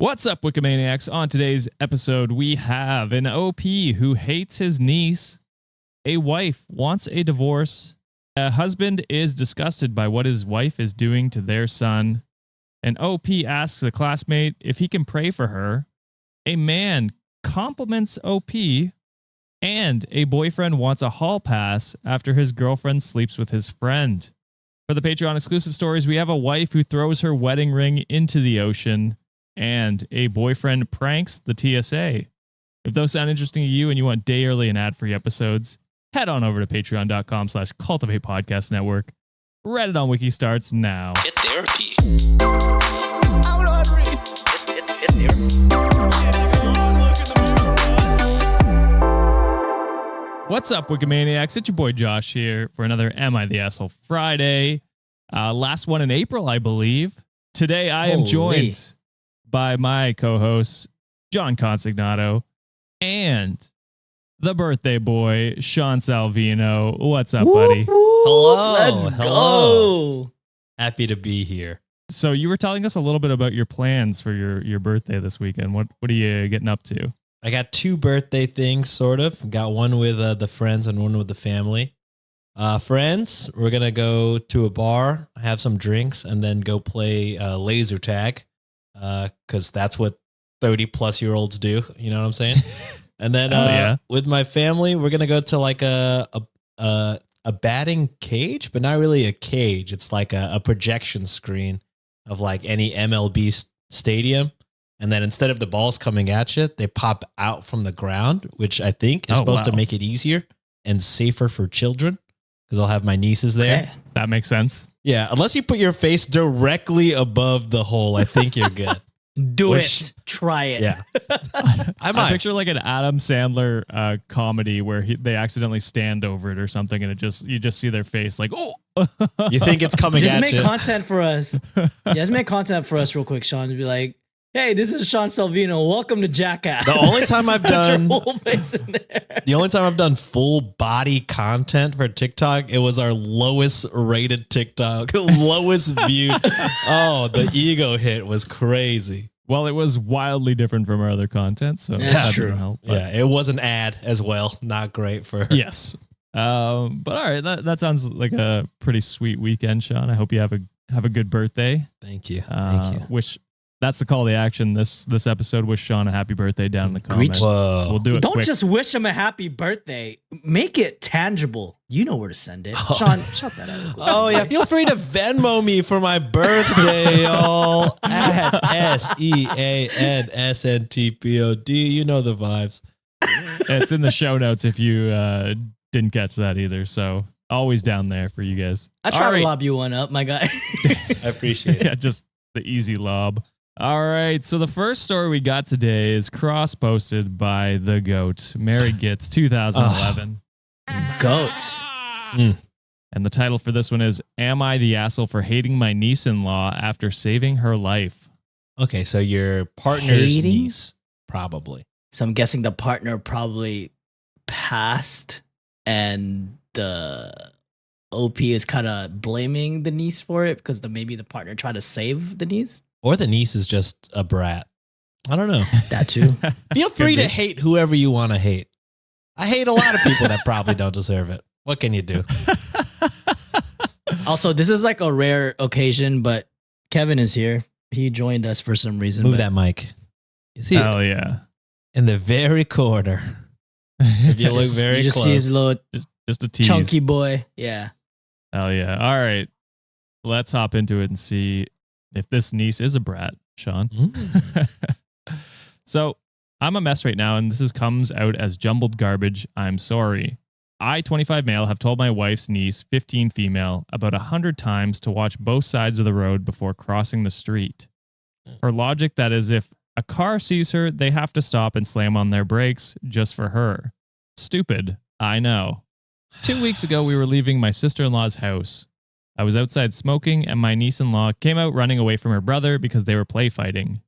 What's up, Wikimaniacs? On today's episode, we have an OP who hates his niece, a wife wants a divorce, a husband is disgusted by what his wife is doing to their son, an OP asks a classmate if he can pray for her, a man compliments OP, and a boyfriend wants a hall pass after his girlfriend sleeps with his friend. For the Patreon exclusive stories, we have a wife who throws her wedding ring into the ocean, and a boyfriend pranks the TSA. If those sound interesting to you and you want day early and ad-free episodes, head on over to patreon.com/cultivate podcast network. Reddit on Wiki starts now. Get therapy. I'm not ready. Get therapy. What's up, Wikimaniacs? It's your boy Josh here for another Am I the Asshole Friday. Last one in April, I believe. Today I am joined by my co-hosts, John Consignato, and the birthday boy, Sean Salvino. What's up, buddy? Hello. Let's go. Happy to be here. So you were telling us a little bit about your plans for your birthday this weekend. What are you getting up to? I got two birthday things, sort of. Got one with the friends and one with the family. Friends, we're going to go to a bar, have some drinks, and then go play laser tag. Because that's what 30-plus-year-olds do. You know what I'm saying? And then with my family, we're going to go to like a batting cage, but not really a cage. It's like a projection screen of like any MLB stadium. And then instead of the balls coming at you, they pop out from the ground, which I think is supposed to make it easier and safer for children because I'll have my nieces there. Okay. That makes sense. Yeah, unless you put your face directly above the hole, I think you're good. Do it. Try it. Yeah. I picture like an Adam Sandler comedy where they accidentally stand over it or something, and you just see their face like, oh. You think it's coming Just at make you. content for us. Yeah, just make content for us real quick, Sean. To be like, hey, this is Sean Salvino. Welcome to Jackass. The only time I've done Put your whole face in there. The only time I've done full body content for TikTok, it was our lowest rated TikTok, lowest viewed. Oh, the ego hit was crazy. Well, it was wildly different from our other content, so That's that true. doesn't help. Yeah, it was an ad as well. Not great for her. Yes. But all right, that sounds like a pretty sweet weekend, Sean. I hope you have a good birthday. Thank you. Thank you. That's the call to action this episode. Wish Sean a happy birthday down in the comments. Whoa. We'll do it Don't quick. just wish him a happy birthday. Make it tangible. You know where to send it. Sean, shout that out. Oh, yeah. Feel free to Venmo me for my birthday, y'all. At SEANSNTPOD. You know the vibes. It's in the show notes if you didn't catch that either. So always down there for you guys. I try All to right. lob you one up, my guy. I appreciate it. Yeah, just the easy lob. All right, so the first story we got today is cross-posted by the GOAT, Mary Gitz, 2011. Goat. And the title for this one is, Am I the Asshole for Hating My Niece-in-Law After Saving Her Life? Okay, so your partner's Hating? niece, probably. So I'm guessing the partner probably passed and the OP is kind of blaming the niece for it because maybe the partner tried to save the niece. Or the niece is just a brat. I don't know. That too. Feel free be. to hate whoever you want to hate. I hate a lot of people that probably don't deserve it. What can you do? Also, this is like a rare occasion, but Kevin is here. He joined us for some reason. Move but that mic. You see Hell yeah. in the very corner. If you look very you just close. see his little just a tease. chunky boy. Yeah. Hell yeah. All right, let's hop into it and see if this niece is a brat, Sean. So I'm a mess right now, and this comes out as jumbled garbage. I'm sorry. I, 25 male, have told my wife's niece, 15 female, about 100 times to watch both sides of the road before crossing the street. Her logic that is if a car sees her, they have to stop and slam on their brakes just for her. Stupid, I know. 2 weeks ago, we were leaving my sister-in-law's house. I was outside smoking, and my niece-in-law came out running away from her brother because they were play fighting.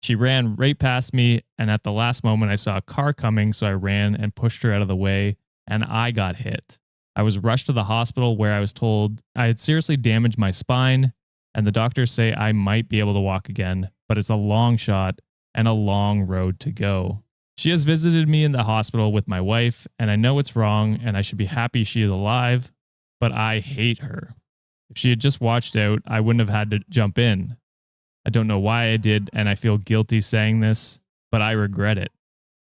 She ran right past me, and at the last moment, I saw a car coming, so I ran and pushed her out of the way, and I got hit. I was rushed to the hospital where I was told I had seriously damaged my spine and the doctors say I might be able to walk again, but it's a long shot and a long road to go. She has visited me in the hospital with my wife, and I know it's wrong and I should be happy she is alive, but I hate her. If she had just watched out, I wouldn't have had to jump in. I don't know why I did, and I feel guilty saying this, but I regret it.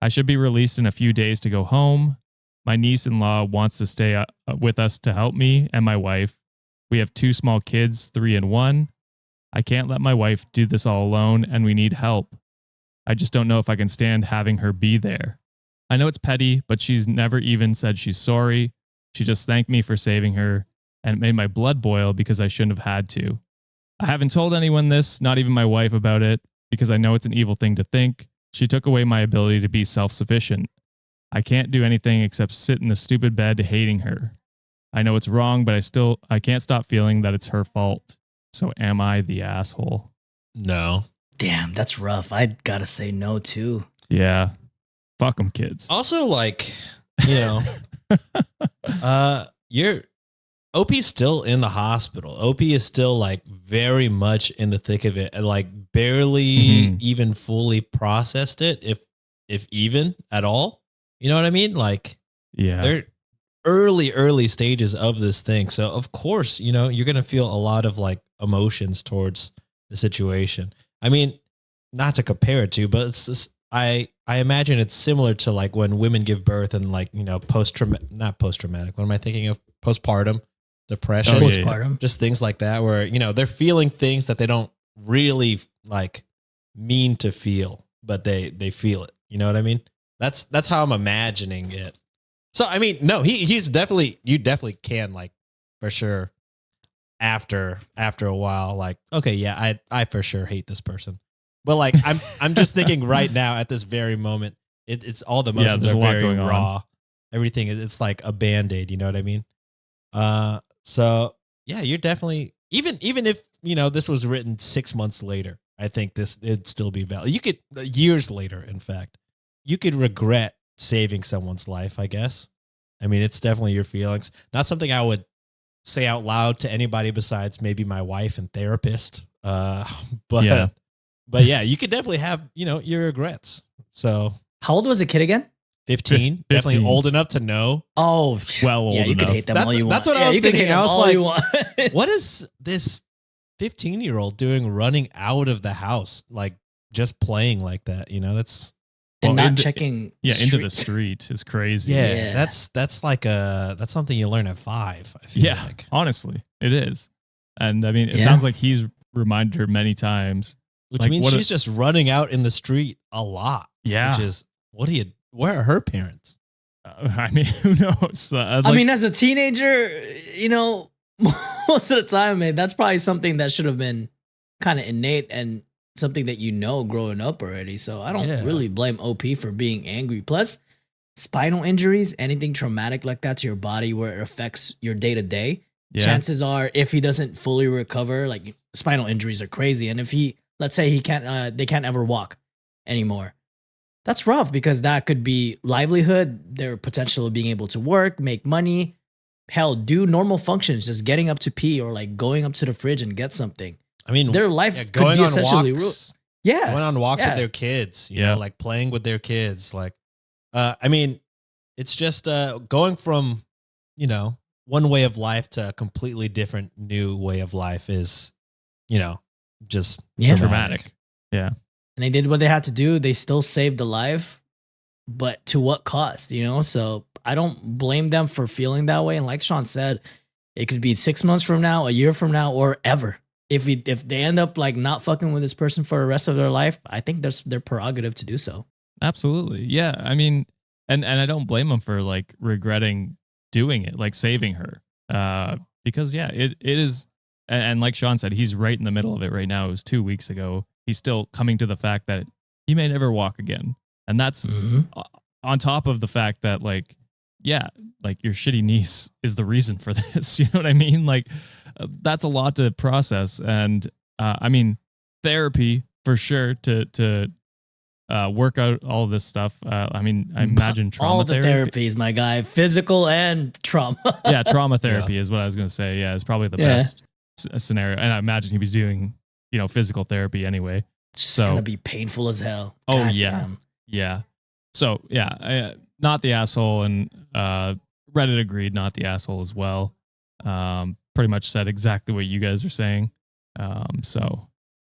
I should be released in a few days to go home. My niece-in-law wants to stay with us to help me and my wife. We have 2 small kids, 3 and 1. I can't let my wife do this all alone, and we need help. I just don't know if I can stand having her be there. I know it's petty, but she's never even said she's sorry. She just thanked me for saving her, and it made my blood boil because I shouldn't have had to. I haven't told anyone this, not even my wife, about it, because I know it's an evil thing to think. She took away my ability to be self-sufficient. I can't do anything except sit in the stupid bed hating her. I know it's wrong, but I can't stop feeling that it's her fault. So am I the asshole? No. Damn, that's rough. I gotta say no too. Yeah. Fuck them kids. Also, like, you know, you're OP's still in the hospital. OP is still like very much in the thick of it and like barely even fully processed it, if even at all. You know what I mean? Like, Yeah. they're early stages of this thing. So of course, you know, you're gonna feel a lot of like emotions towards the situation. I mean, not to compare it to, but it's just, I imagine it's similar to like when women give birth and like, you know, not post-traumatic. What am I thinking of? Postpartum depression, Postpartum. just things like that, where, you know, they're feeling things that they don't really like mean to feel, but they feel it. You know what I mean? That's how I'm imagining it. So, I mean, no, he's definitely, you definitely can like for sure after a while, like, okay, yeah, I for sure hate this person. But like, I'm just thinking right now at this very moment, it's all the emotions there's are a lot very going on. raw. Everything, it's like a Band-Aid, you know what I mean? So yeah, you're definitely, even if, you know, this was written 6 months later, I think it'd still be valid. You could, years later, in fact, you could regret saving someone's life, I guess. I mean, it's definitely your feelings. Not something I would say out loud to anybody besides maybe my wife and therapist. But yeah, you could definitely have, you know, your regrets. So How old was the kid again? 15, definitely old enough to know. Oh, Well, yeah, old you can enough. hate them all you want. That's what I was you can thinking. hate them I was all like, you want. what is this 15-year-old doing running out of the house, like just playing like that? You know, that's and Well, not checking. into the streets. street is crazy. yeah, Yeah. that's like that's something you learn at 5. I feel Yeah, like. honestly, it is. And I mean, it Yeah. sounds like he's reminded her many times. Which Like, means what she's just running out in the street a lot. Yeah. Which is, where are her parents? I mean, who knows? I mean, as a teenager, you know, most of the time, man, that's probably something that should have been kind of innate and something that you know growing up already. So I don't Yeah. really blame OP for being angry. Plus, spinal injuries, anything traumatic like that to your body where it affects your day to day, chances are if he doesn't fully recover, like spinal injuries are crazy. And if let's say they can't ever walk anymore. That's rough because that could be livelihood, their potential of being able to work, make money, hell, do normal functions, just getting up to pee or like going up to the fridge and get something. I mean, Their life could going be on essentially walks, Yeah. going on walks Yeah. with their kids, you Yeah. know, like playing with their kids. Like, I mean, it's just going from, you know, one way of life to a completely different new way of life is, you know, just Traumatic. Yeah. And they did what they had to do. They still saved the life, but to what cost, you know? So I don't blame them for feeling that way. And like Sean said, it could be 6 months from now, a year from now, or ever. If they end up like not fucking with this person for the rest of their life, I think that's their prerogative to do so. Absolutely. Yeah. I mean, and I don't blame him for like regretting doing it, like saving her. Because yeah, it is. And like Sean said, he's right in the middle of it right now. It was 2 weeks ago. He's still coming to the fact that he may never walk again. And that's on top of the fact that like, yeah, like your shitty niece is the reason for this. You know what I mean? Like that's a lot to process. And I mean, therapy for sure to work out all of this stuff. I mean, I imagine trauma all the therapy. therapies, my guy, physical and trauma. Yeah, trauma therapy is what I was going to say. Yeah, it's probably the best. scenario. And I imagine he was doing, physical therapy anyway. It's gonna be painful as hell. Oh, God yeah. damn. Yeah. So not the asshole, and Reddit agreed, not the asshole as well. Pretty much said exactly what you guys are saying. So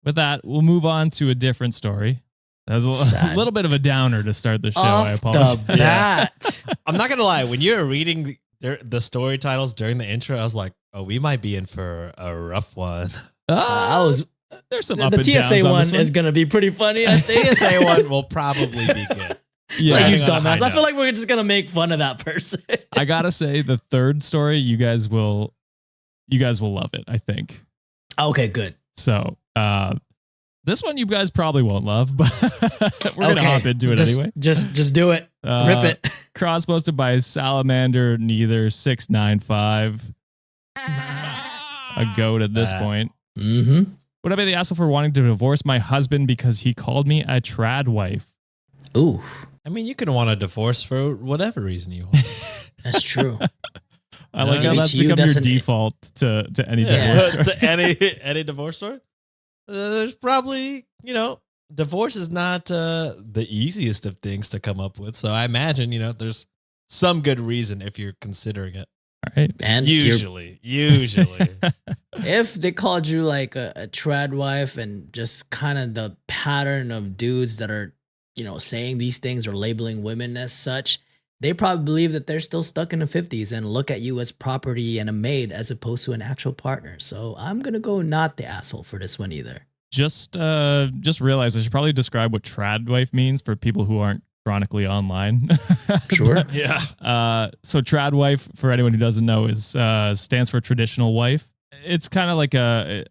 with that, we'll move on to a different story. That was a little bit of a downer to start the show. I apologize. The bat. I'm not gonna lie. When you're reading the story titles during the intro, I was like, "Oh, we might be in for a rough one." There's some the up and downs TSA on one this one is gonna be pretty funny. I think. TSA one will probably be good. Yeah, Like, you Landing on a high dumbass. I feel note. like we're just gonna make fun of that person. I gotta say, the third story, you guys will love it, I think. Okay, good. So this one you guys probably won't love, but we're gonna hop into it anyway. Just do it. Rip it. Cross posted by Salamander Neither 695. A goat at this point. Mm-hmm. Would I be the asshole for wanting to divorce my husband because he called me a tradwife? Ooh, I mean, you can want a divorce for whatever reason you want. that's true. I like how that's You, become that's your an- default to any divorce story. To any divorce story. There's probably, divorce is not the easiest of things to come up with. So I imagine, there's some good reason if you're considering it. All right. And Usually. if they called you like a trad wife and just kind of the pattern of dudes that are, saying these things or labeling women as such, they probably believe that they're still stuck in the 50s and look at you as property and a maid as opposed to an actual partner. So I'm going to go not the asshole for this one either. Just realized I should probably describe what tradwife means for people who aren't chronically online. Sure. Yeah. So tradwife, for anyone who doesn't know, is stands for traditional wife. It's kind of like a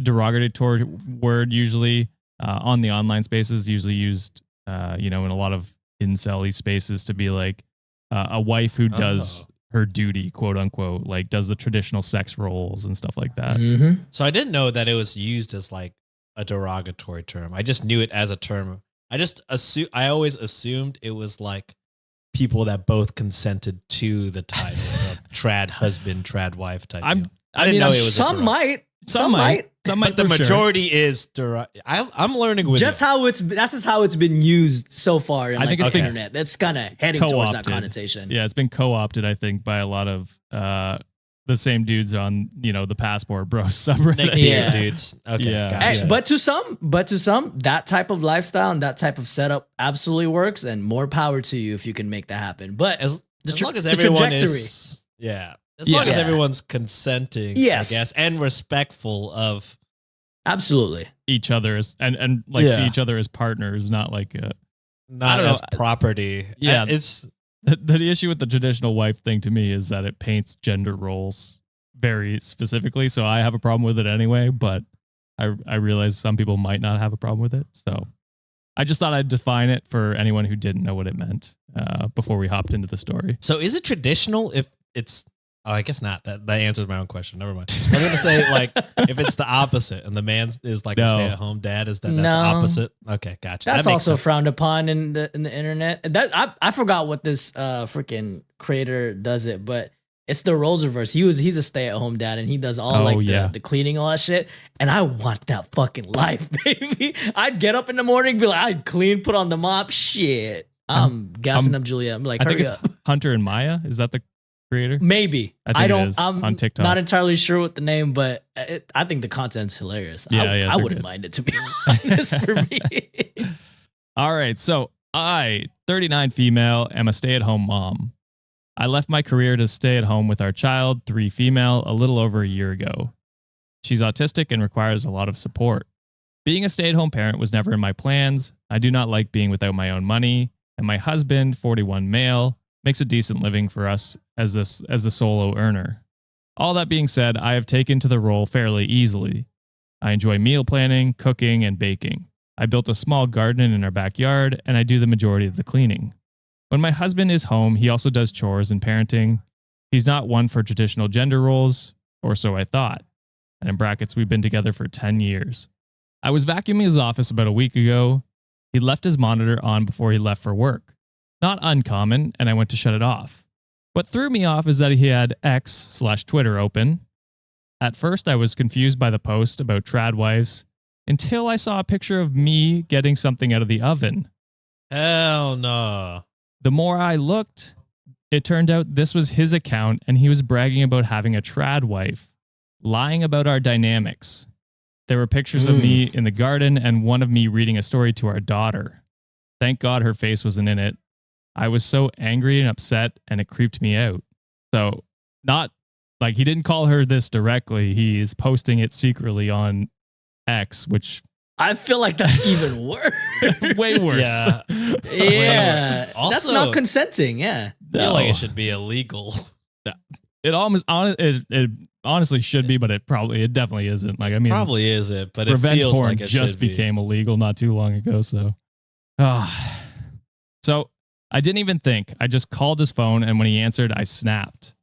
derogatory word usually on the online spaces, usually used in a lot of incel-y spaces to be like a wife who does her duty, quote unquote, like does the traditional sex roles and stuff like that. Mm-hmm. So I didn't know that it was used as like a derogatory term. I just knew it as a term. I always assumed it was like people that both consented to the title of trad husband, trad wife type. I didn't know it was Some might. But the majority is I'm learning with That's just how it's been used so far in I think it's the been internet. That's kind of heading towards that co-opted. connotation. Yeah, it's been co-opted, I think, by a lot of the same dudes on the Passport Bros subreddit. Yeah. dudes. Okay, Yeah. gotcha. Hey, but to some, that type of lifestyle and that type of setup absolutely works, and more power to you if you can make that happen. But as the long as the everyone trajectory. is as long as everyone's consenting, Yes. I guess, and respectful of Absolutely. Each other as and like see each other as partners, not like not I don't as know. property. Yeah. It's the issue with the traditional wife thing to me is that it paints gender roles very specifically. So I have a problem with it anyway, but I realize some people might not have a problem with it. So I just thought I'd define it for anyone who didn't know what it meant before we hopped into the story. so is it traditional if it's I guess not. That answers my own question. Never mind. I was gonna say like if it's the opposite and the man is like a No. stay-at-home dad, is that's No. opposite? Okay, gotcha. That's that makes also sense. frowned upon in the internet. That I forgot what this freaking creator does it, but it's the roles reverse. He's a stay-at-home dad and he does all the cleaning, all that shit. And I want that fucking life, baby. I'd get up in the morning, be like, I'd clean, put on the mop, shit. I'm gassing up Julia. I'm like, I think hurry it's up. Hunter and Maya. Is that the creator? Maybe. I think it don't. is I'm on TikTok. not entirely sure what the name, but I think the content's hilarious. Yeah, I they're wouldn't good. mind it, to be honest, for me. All right. So I, 39 female, am a stay-at-home mom. I left my career to stay at home with our child, 3 female, a little over a year ago. She's autistic and requires a lot of support. Being a stay-at-home parent was never in my plans. I do not like being without my own money, and my husband, 41 male, makes a decent living for us as the solo earner. All that being said, I have taken to the role fairly easily. I enjoy meal planning, cooking, and baking. I built a small garden in our backyard, and I do the majority of the cleaning. When my husband is home, he also does chores and parenting. He's not one for traditional gender roles, or so I thought. And in brackets, we've been together for 10 years. I was vacuuming his office about a week ago. He left his monitor on before he left for work. Not uncommon, and I went to shut it off. What threw me off is that he had X/Twitter open. At first, I was confused by the post about tradwives until I saw a picture of me getting something out of the oven. Hell no. The more I looked, it turned out this was his account and he was bragging about having a trad wife, lying about our dynamics. There were pictures of me in the garden and one of me reading a story to our daughter. Thank God her face wasn't in it. I was so angry and upset and it creeped me out. So not like he didn't call her this directly. He is posting it secretly on X, which I feel like that's even worse. way worse. Yeah. Yeah. That's Also- not consenting. Yeah. I feel like it should be illegal. It honestly should be, but it definitely isn't. Like, I mean, Probably is it, but it revenge feels porn like it just should be. became illegal not too long ago. So, so I didn't even think. I just called his phone, and when he answered, I snapped.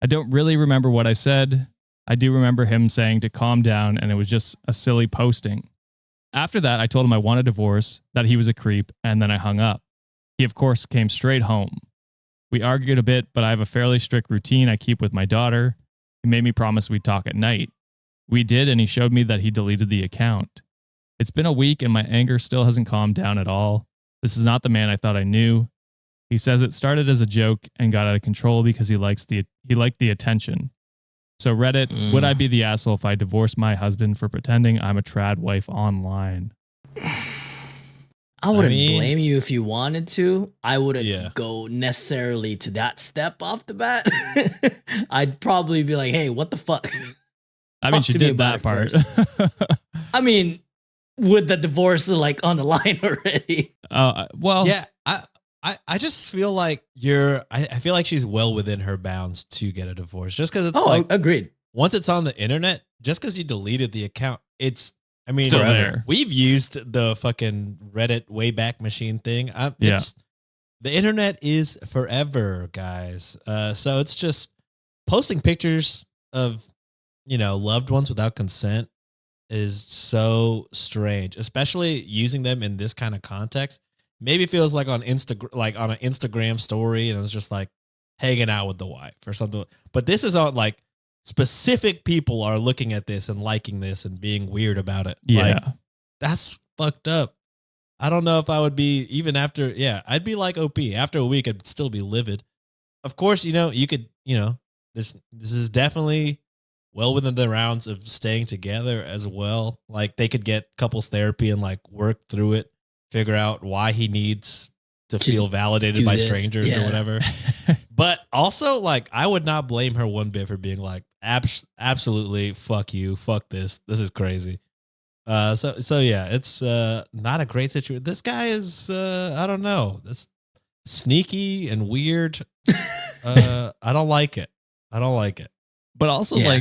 I don't really remember what I said. I do remember him saying to calm down, and it was just a silly posting. After that, I told him I want a divorce, that he was a creep, and then I hung up. He, of course, came straight home. We argued a bit, but I have a fairly strict routine I keep with my daughter. He made me promise we'd talk at night. We did, and he showed me that he deleted the account. It's been a week, and my anger still hasn't calmed down at all. This is not the man I thought I knew. He says it started as a joke and got out of control because he liked the attention. So Reddit, would I be the asshole if I divorced my husband for pretending I'm a trad wife online? I wouldn't mean- blame you if you wanted to. I wouldn't Yeah. go necessarily to that step off the bat. I'd probably be like, hey, what the fuck? I mean, Talk she to me did about that it part. I mean, with the divorce like on the line already. Well, Yeah, I just feel like I feel like she's well within her bounds to get a divorce. Just because it's like agreed. once it's on the internet, just because you deleted the account, I mean, Still there. We've used the fucking Reddit Wayback Machine thing. Yeah. The internet is forever, guys. So it's just posting pictures of, loved ones without consent is so strange, especially using them in this kind of context. Maybe it feels like on Instagram, like on an Instagram story, and it's just like hanging out with the wife or something. But this is on like specific people are looking at this and liking this and being weird about it. yeah. Like, that's fucked up. I don't know if I would be even after. Yeah, I'd be like OP. After a week, I'd still be livid. Of course, you could, this is definitely well within the rounds of staying together as well. Like they could get couples therapy and like work through it, figure out why he needs to feel validated do by this, strangers or yeah. whatever. But also, like, I would not blame her one bit for being like, absolutely, fuck you, fuck this. This is crazy. So yeah, it's not a great situation. This guy is, I don't know, this sneaky and weird. I don't like it. But also Yeah.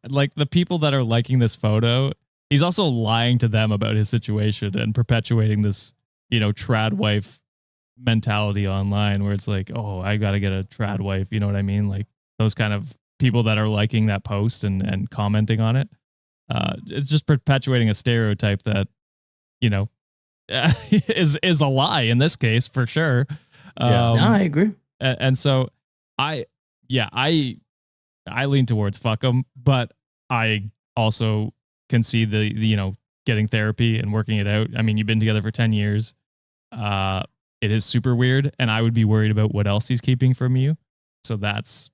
like the people that are liking this photo, he's also lying to them about his situation and perpetuating this, trad wife mentality online where it's like, oh, I got to get a trad wife. You know what I mean? Like those kind of people that are liking that post and commenting on it. It's just perpetuating a stereotype that, is a lie in this case for sure. Yeah. No, I agree. And so I lean towards fuck them, but I also can see the getting therapy and working it out. I mean, you've been together for 10 years. It is super weird, and I would be worried about what else he's keeping from you. So that's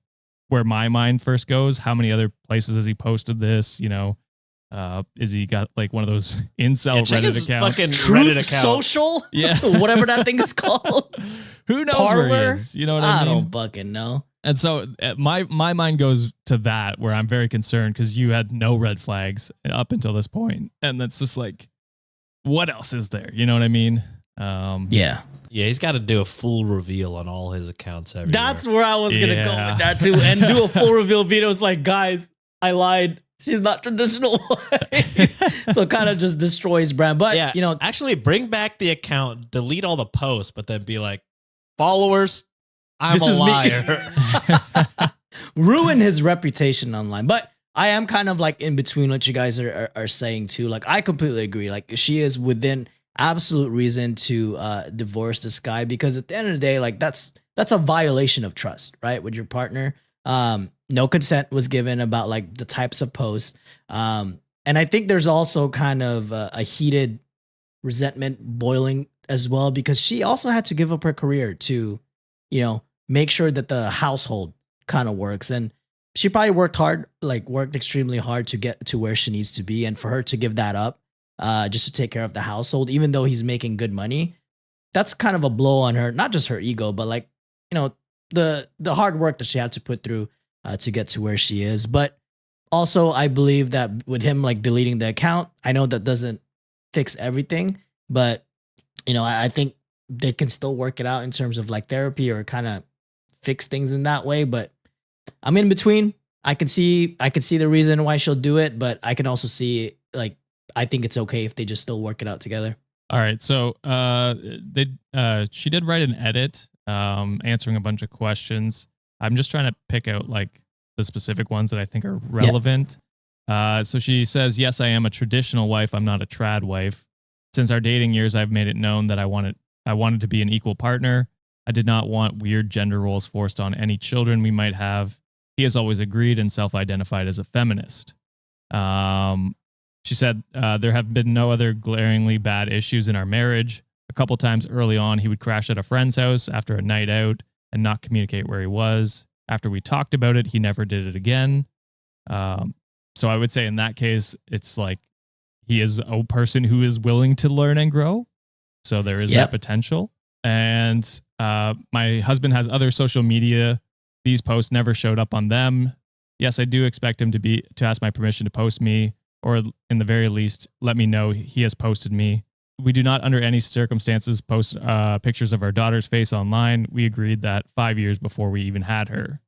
where my mind first goes. How many other places has he posted this? Is he got like one of those incel check Reddit his accounts? fucking Truth Reddit account. Social? Yeah. Whatever that thing is called. Who knows where he Parlor? is? You know what I I mean? don't fucking know. And so my mind goes to that where I'm very concerned because you had no red flags up until this point. And that's just like, what else is there? You know what I mean? Yeah. Yeah, he's got to do a full reveal on all his accounts everywhere. That's where I was gonna go Yeah. with that too, and do a full reveal video. It's like, guys, I lied. She's not traditional. So kind of just destroys brand. But yeah, actually bring back the account, delete all the posts, but then be like, followers, I'm This a is me. liar. ruin his reputation online. But I am kind of like in between what you guys are saying too. Like I completely agree. Like she is within absolute reason to divorce this guy because at the end of the day, like that's a violation of trust, right, with your partner. No consent was given about like the types of posts. And I think there's also kind of a heated resentment boiling as well, because she also had to give up her career to, make sure that the household kind of works. And she probably worked extremely hard to get to where she needs to be. And for her to give that up, just to take care of the household, even though he's making good money, that's kind of a blow on her, not just her ego, but like, the hard work that she had to put through to get to where she is. But also, I believe that with him like deleting the account, I know that doesn't fix everything, but I think they can still work it out in terms of like therapy or kind of fix things in that way. But I'm in between. I can see the reason why she'll do it, but I can also see like I think it's okay if they just still work it out together. All right. So she did write an edit answering a bunch of questions. I'm just trying to pick out like the specific ones that I think are relevant. So she says, yes, I am a traditional wife. I'm not a trad wife. Since our dating years, I've made it known that I wanted to be an equal partner. I did not want weird gender roles forced on any children we might have. He has always agreed and self-identified as a feminist. She said there have been no other glaringly bad issues in our marriage. A couple times early on, he would crash at a friend's house after a night out and not communicate where he was. After we talked about it, he never did it again. So I would say in that case, it's like he is a person who is willing to learn and grow. So there is that potential. And my husband has other social media. These posts never showed up on them. Yes, I do expect him to ask my permission to post me, or in the very least, let me know he has posted me. We do not, under any circumstances, post pictures of our daughter's face online. We agreed that 5 years before we even had her.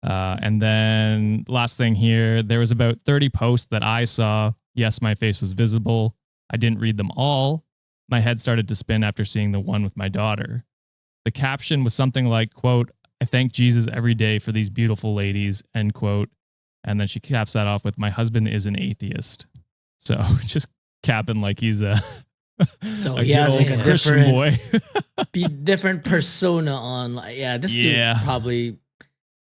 And then last thing here, there was about 30 posts that I saw. Yes, my face was visible. I didn't read them all. My head started to spin after seeing the one with my daughter. The caption was something like, quote, I thank Jesus every day for these beautiful ladies, end quote. And then she caps that off with, my husband is an atheist. So just capping like he's a so he has like a Christian boy. different persona on this dude probably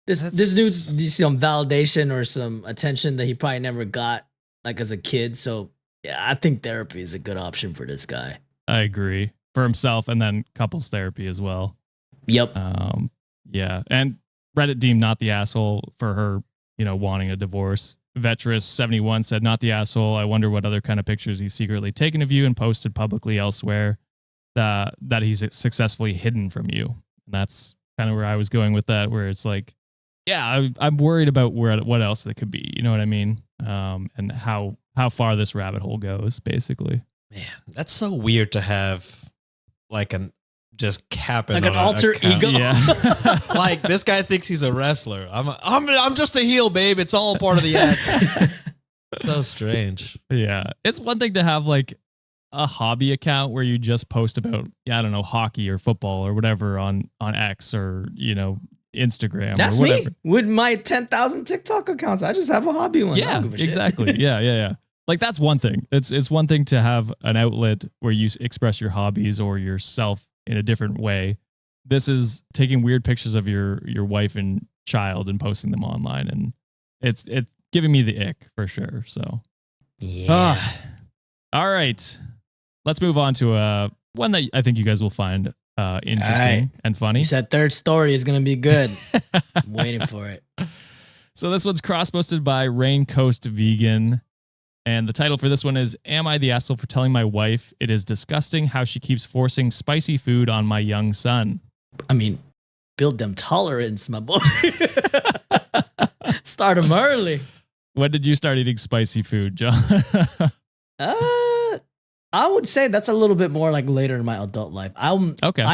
this dude needs some validation or some attention that he probably never got like as a kid. So I think therapy is a good option for this guy. I agree, for himself, and then couples therapy as well. Yep. And Reddit deemed not the asshole for her, wanting a divorce. Vetrus71 said, not the asshole. I wonder what other kind of pictures he's secretly taken of you and posted publicly elsewhere that he's successfully hidden from you. And that's kind of where I was going with that, where it's like, I'm worried about what else it could be. You know what I mean? And how far this rabbit hole goes, basically. Man, that's so weird to have like just capping like on an alter account. ego. Yeah. Like this guy thinks he's a wrestler. I'm just a heel, babe. It's all part of the act. So strange. Yeah. It's one thing to have like a hobby account where you just post about, I don't know, hockey or football or whatever on X or, Instagram. That's or whatever. me with my 10,000 TikTok accounts. I just have a hobby one. Yeah, exactly. Yeah. Like that's one thing. It's one thing to have an outlet where you express your hobbies or yourself in a different way. This is taking weird pictures of your wife and child and posting them online, and it's giving me the ick for sure. So yeah. All right, let's move on to one that I think you guys will find interesting and funny. You said third story is gonna be good. I'm waiting for it. So this one's cross-posted by Rain Coast Vegan. And the title for this one is, am I the asshole for telling my wife it is disgusting how she keeps forcing spicy food on my young son? I mean, build them tolerance, my boy. Start them early. When did you start eating spicy food, John? I would say that's a little bit more like later in my adult life. I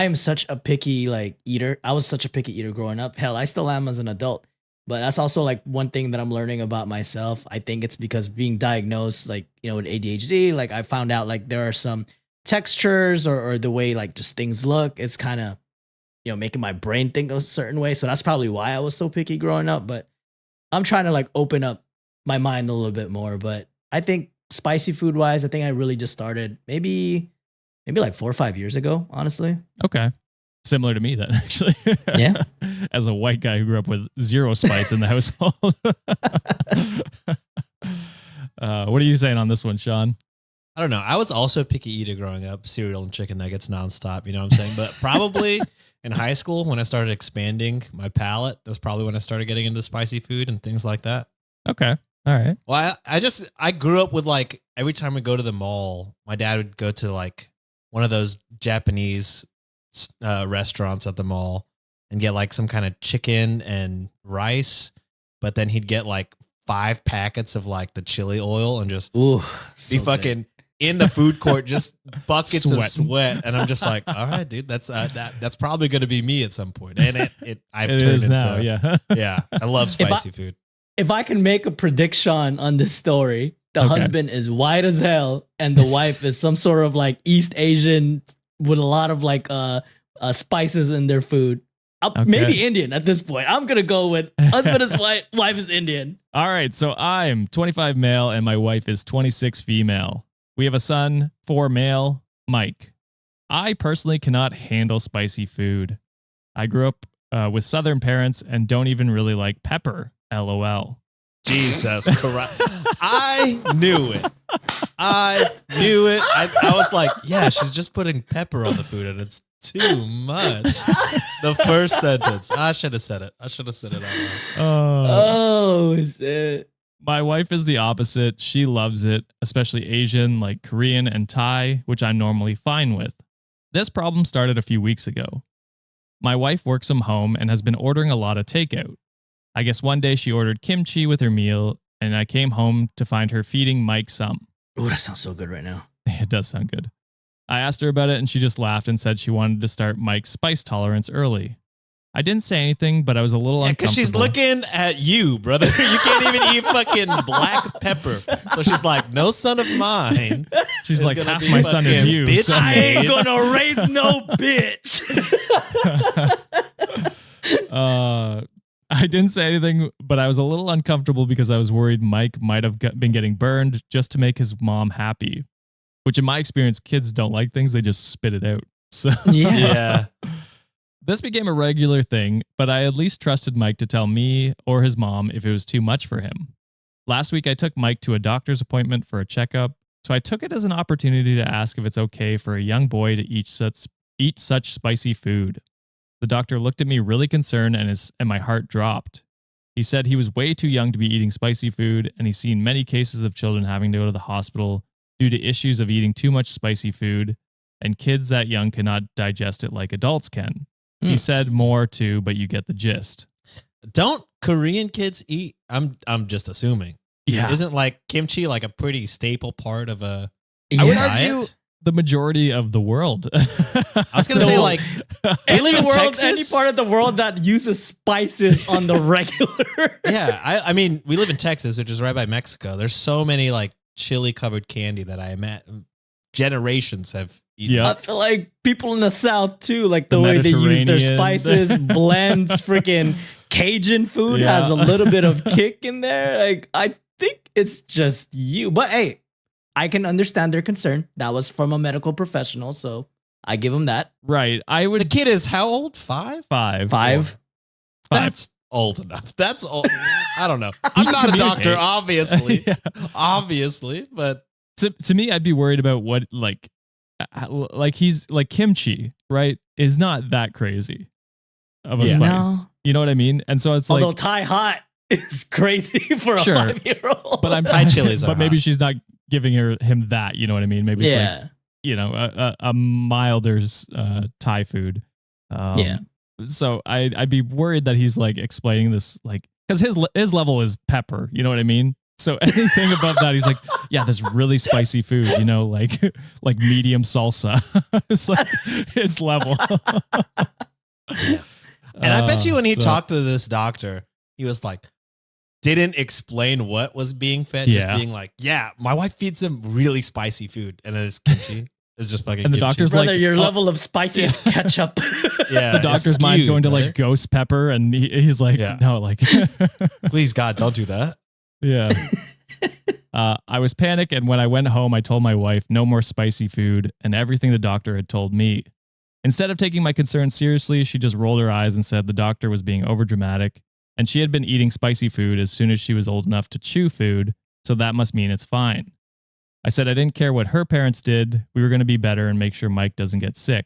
am such a picky eater. I was such a picky eater growing up. Hell, I still am as an adult. But that's also like one thing that I'm learning about myself. I think it's because being diagnosed with ADHD, like I found out like there are some textures or the way like just things look. It's kind of, making my brain think a certain way. So that's probably why I was so picky growing up. But I'm trying to like open up my mind a little bit more. But I think spicy food wise, I think I really just started maybe like 4 or 5 years ago, honestly. Okay. Similar to me then, actually. Yeah. As a white guy who grew up with zero spice in the household. What are you saying on this one, Sean? I don't know. I was also a picky eater growing up, cereal and chicken nuggets nonstop. You know what I'm saying? But probably in high school, when I started expanding my palate, that's probably when I started getting into spicy food and things like that. Okay. All right. Well, I grew up with like every time we go to the mall, my dad would go to like one of those Japanese restaurants at the mall and get like some kind of chicken and rice, but then he'd get like 5 packets of like the chili oil and just Ooh, be so fucking in the food court, just buckets of Sweating. sweat. And I'm just like, all right, dude, that's probably going to be me at some point. And I've It turned is into, now, yeah. yeah, I love spicy food. If I can make a prediction on this story, the Okay. husband is white as hell and the wife is some sort of like East Asian with a lot of like spices in their food. Okay. Maybe Indian at this point. I'm gonna go with husband is white, wife is Indian. All right. So I'm 25 male and my wife is 26 female. We have a son, 4 male, Mike. I personally cannot handle spicy food. I grew up with Southern parents and don't even really like pepper. LOL. Jesus Christ. I knew it. I was like, yeah, she's just putting pepper on the food and it's too much. The first sentence. I should have said it. I should have said it out loud. Oh shit. My wife is the opposite. She loves it, especially Asian, like Korean and Thai, which I'm normally fine with. This problem started a few weeks ago. My wife works from home and has been ordering a lot of takeout. I guess one day she ordered kimchi with her meal, and I came home to find her feeding Mike some. Oh, that sounds so good right now. It does sound good. I asked her about it, and she just laughed and said she wanted to start Mike's spice tolerance early. I didn't say anything, but I was a little uncomfortable. Because she's looking at you, brother. You can't even eat fucking black pepper. So she's like, no son of mine. She's is like, gonna half be my son is fucking you. bitch so- I ain't made. gonna raise no bitch. I didn't say anything, but I was a little uncomfortable because I was worried Mike might have been getting burned just to make his mom happy. Which, in my experience, kids don't like things; they just spit it out. So Yeah. this became a regular thing, but I at least trusted Mike to tell me or his mom if it was too much for him. Last week, I took Mike to a doctor's appointment for a checkup, so I took it as an opportunity to ask if it's okay for a young boy to eat such spicy food. The doctor looked at me really concerned and my heart dropped. He said he was way too young to be eating spicy food, and he's seen many cases of children having to go to the hospital due to issues of eating too much spicy food, and kids that young cannot digest it like adults can. He said more too, but you get the gist. Don't Korean kids eat? I'm just assuming. Yeah. Isn't like kimchi like a pretty staple part of a I would diet? argue the majority of the world. I was gonna say like we live in Texas. Any part of the world that uses spices on the regular. Yeah, I mean, we live in Texas, which is right by Mexico. There's so many like chili covered candy that I imagine generations have eaten. Yeah. I feel like people in the South too, like the The way they use their Mediterranean. spices, blends, freaking Cajun food Yeah. has a little bit of kick in there. Like I think it's just you, but hey, I can understand their concern. That was from a medical professional, so I give them that. Right. I The would kid is how old? 5? 5. 5. That's old enough. That's old. I don't know. I'm can not a doctor, communicate. obviously. Yeah. Obviously, but To me, I'd be worried about what like he's like kimchi, right? Is not that crazy of a Yeah. spice. No. You know what I mean? And so it's Although like, Thai hot is crazy for a Sure. 5-year-old. but I'm Thai chilies are but maybe hot. she's not giving him that. You know what I mean? Maybe it's like, yeah. you know, a milder Thai food. Yeah. So I'd be worried that he's like explaining this like because his level is pepper. You know what I mean? So anything above that, he's like, yeah, this really spicy food. You know, like medium salsa. It's like his level. and I bet you when he So- talked to this doctor, he was like, didn't explain what was being fed, just Yeah. being like, yeah, my wife feeds him really spicy food, and it's kimchi. It's just fucking And the kimchi. doctor's Brother, like, your oh. level of spicy is ketchup. yeah, The doctor's it's mind's skewed, going to brother. like ghost pepper, and he's like, Yeah. no, like, Please God, don't do that. yeah. I was panicked, and when I went home, I told my wife no more spicy food and everything the doctor had told me. Instead of taking my concerns seriously, she just rolled her eyes and said the doctor was being overdramatic, and she had been eating spicy food as soon as she was old enough to chew food, so that must mean it's fine. I said I didn't care what her parents did. We were going to be better and make sure Mike doesn't get sick.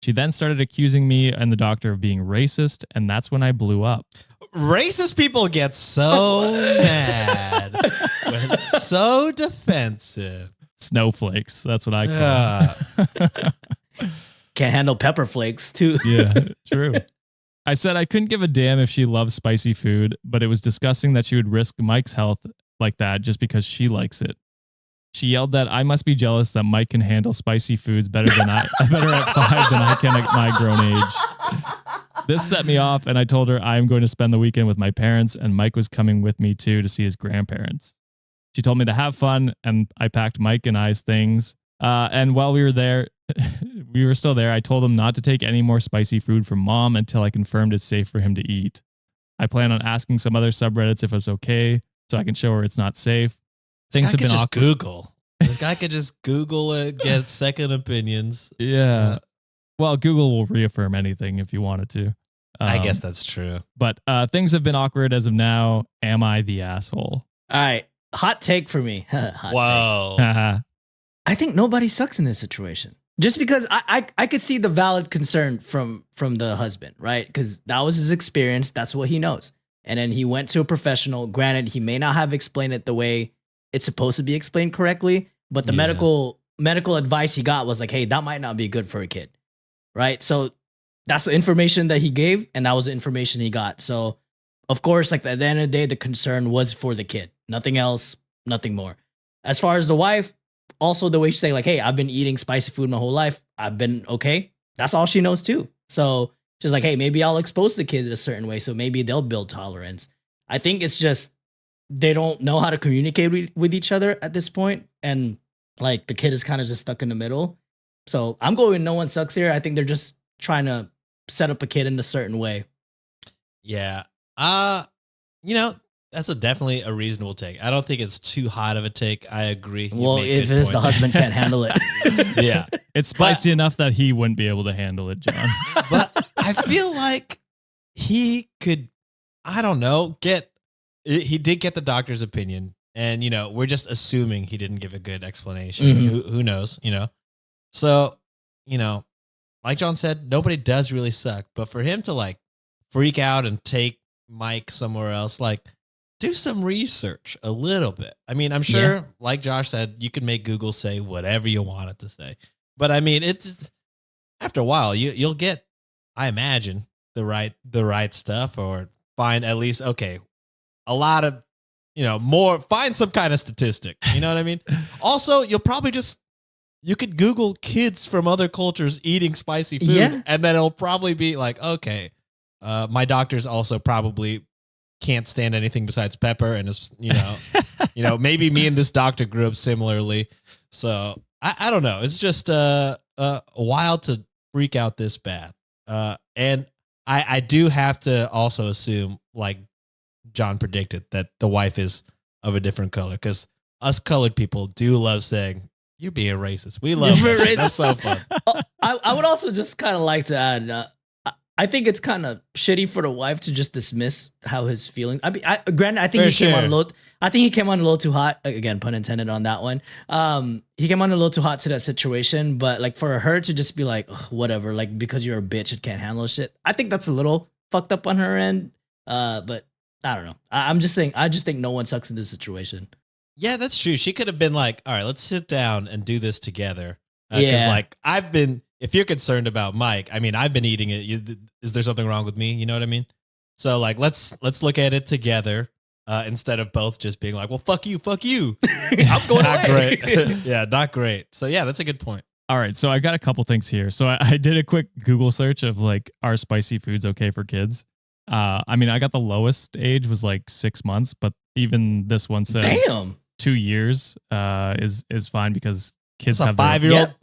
She then started accusing me and the doctor of being racist, and that's when I blew up. Racist people get so mad, when it's so defensive. Snowflakes. That's what I call them. Can't handle pepper flakes too. Yeah, true. I said I couldn't give a damn if she loves spicy food, but it was disgusting that she would risk Mike's health like that just because she likes it. She yelled that I must be jealous that Mike can handle spicy foods better than better at 5 than I can at my grown age. This set me off, and I told her I am going to spend the weekend with my parents, and Mike was coming with me too to see his grandparents. She told me to have fun, and I packed Mike and I's things. And while we were still there, I told him not to take any more spicy food from mom until I confirmed it's safe for him to eat. I plan on asking some other subreddits if it's okay, so I can show her it's not safe. Things have been just awkward. Google. This guy could just Google it, get second opinions. Yeah. Well, Google will reaffirm anything if you wanted to. I guess that's true. But things have been awkward as of now. Am I the asshole? All right. Hot take for me. Hot Whoa. Haha. I think nobody sucks in this situation. Just because I could see the valid concern from the husband, right? Because that was his experience. That's what he knows. And then he went to a professional. Granted, he may not have explained it the way it's supposed to be explained correctly, but the medical advice he got was like, hey, that might not be good for a kid, right? So that's the information that he gave, and that was the information he got. So, of course, like at the end of the day, the concern was for the kid. Nothing else, nothing more. As far as the wife, also the way she say like, hey, I've been eating spicy food my whole life. I've been okay. That's all she knows too. So she's like, hey, maybe I'll expose the kid in a certain way, so maybe they'll build tolerance. I think it's just they don't know how to communicate with each other at this point, and like the kid is kind of just stuck in the middle. So I'm going no one sucks here. I think they're just trying to set up a kid in a certain way. Yeah. That's definitely a reasonable take. I don't think it's too hot of a take. I agree. Well, if it is the husband can't handle it. Yeah. It's spicy enough that he wouldn't be able to handle it, John. But I feel like he could, I don't know, he did get the doctor's opinion. And, we're just assuming he didn't give a good explanation. Mhm. Who knows, So, like John said, nobody does really suck. But for him to like freak out and take Mike somewhere else, like do some research a little bit. I mean, I'm sure, like Josh said, you can make Google say whatever you want it to say. But I mean, it's after a while, you'll get, I imagine, the right stuff, or find at least, okay, a lot of, more, find some kind of statistic. You know what I mean? Also, you'll probably you could Google kids from other cultures eating spicy food, and then it'll probably be like, okay, my doctors also probably can't stand anything besides pepper, and it's, maybe me and this doctor grew up similarly. So I don't know. It's just wild to freak out this bad. And I do have to also assume, like John predicted, that the wife is of a different color, because us colored people do love saying, you're being racist. We love that. That's so fun. I would also just kind of like to add, I think it's kind of shitty for the wife to just dismiss how his feelings. I mean, granted, I think he came on a little. I think he came on a little too hot. Again, pun intended on that one. He came on a little too hot to that situation. But like for her to just be like, whatever, like because you're a bitch and can't handle shit. I think that's a little fucked up on her end. But I don't know. I'm just saying. I just think no one sucks in this situation. Yeah, that's true. She could have been like, all right, let's sit down and do this together. Because like if you're concerned about Mike, I mean, I've been eating it. Is there something wrong with me? You know what I mean? So like, let's look at it together instead of both just being like, well, fuck you. I'm going Not away. great. Yeah, not great. So yeah, that's a good point. All right. So I got a couple things here. So I did a quick Google search of like, are spicy foods okay for kids? I mean, I got the lowest age was like 6 months, but even this one says 2 years is fine because kids That's have a 5-year-old.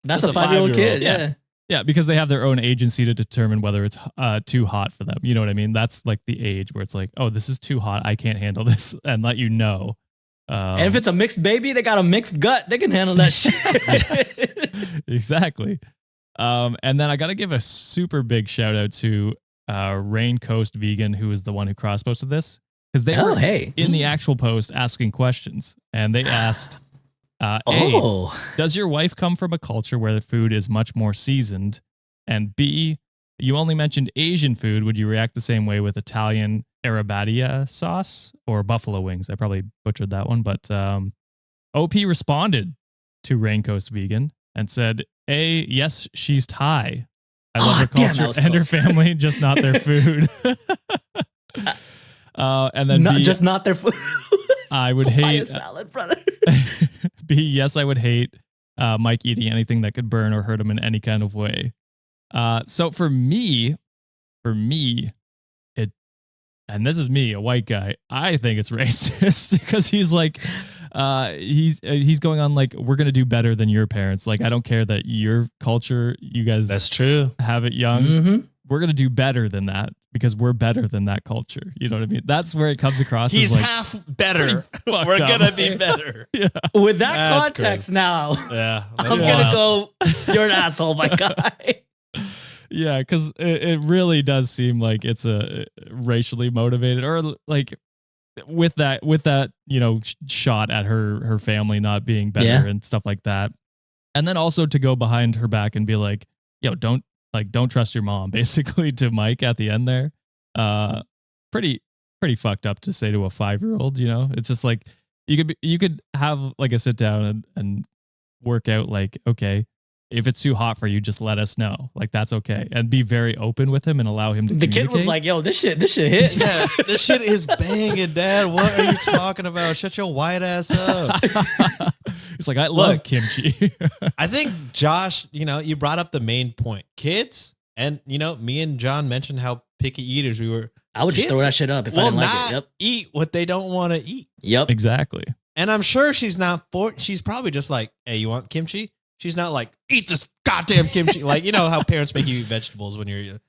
That's a 5-year-old kid. Yeah. Yeah, because they have their own agency to determine whether it's too hot for them. You know what I mean? That's like the age where it's like, oh, this is too hot. I can't handle this, and let you know. And if it's a mixed baby, they got a mixed gut. They can handle that shit. Exactly. And then I got to give a super big shout out to Rain Coast Vegan, who is the one who cross posted this, because they were in the actual post asking questions, and they asked, A, does your wife come from a culture where the food is much more seasoned? And B, you only mentioned Asian food. Would you react the same way with Italian arrabbiata sauce or buffalo wings? I probably butchered that one, but OP responded to Rain Coast Vegan and said, A, yes, she's Thai. I love her culture and her family, just not their food. And then B, just not their food. I would hate salad, brother. B, yes, I would hate Mike eating anything that could burn or hurt him in any kind of way. So for me, it, and this is me, a white guy, I think it's racist because he's like, he's going on like, we're going to do better than your parents. Like, I don't care that your culture, you guys That's true. have it young. Mm-hmm. We're going to do better than that because we're better than that culture. You know what I mean? That's where it comes across. He's as like, half better. fucked We're up. going to be better. Yeah. With that That's context crazy. now, Yeah. I'm going to go, you're an asshole, my guy. Yeah, because it really does seem like it's a racially motivated, or like with that shot at her family not being better and stuff like that, and then also to go behind her back and be like, yo, don't trust your mom, basically, to Mike at the end there. Pretty fucked up to say to a 5-year-old. You know, it's just like you could have like a sit down and work out like, okay, if it's too hot for you, just let us know. Like, that's okay. And be very open with him and allow him to The kid was like, yo, this shit hit. Yeah, this shit is banging, Dad. What are you talking about? Shut your white ass up. He's like, I love kimchi. I think, Josh, you brought up the main point. Kids, and, me and John mentioned how picky eaters we were. I would just throw that shit up if I didn't like it. Yep. Eat what they don't want to eat. Yep. Exactly. And I'm sure she's probably just like, hey, you want kimchi? She's not like, eat this goddamn kimchi. Like, how parents make you eat vegetables when you're,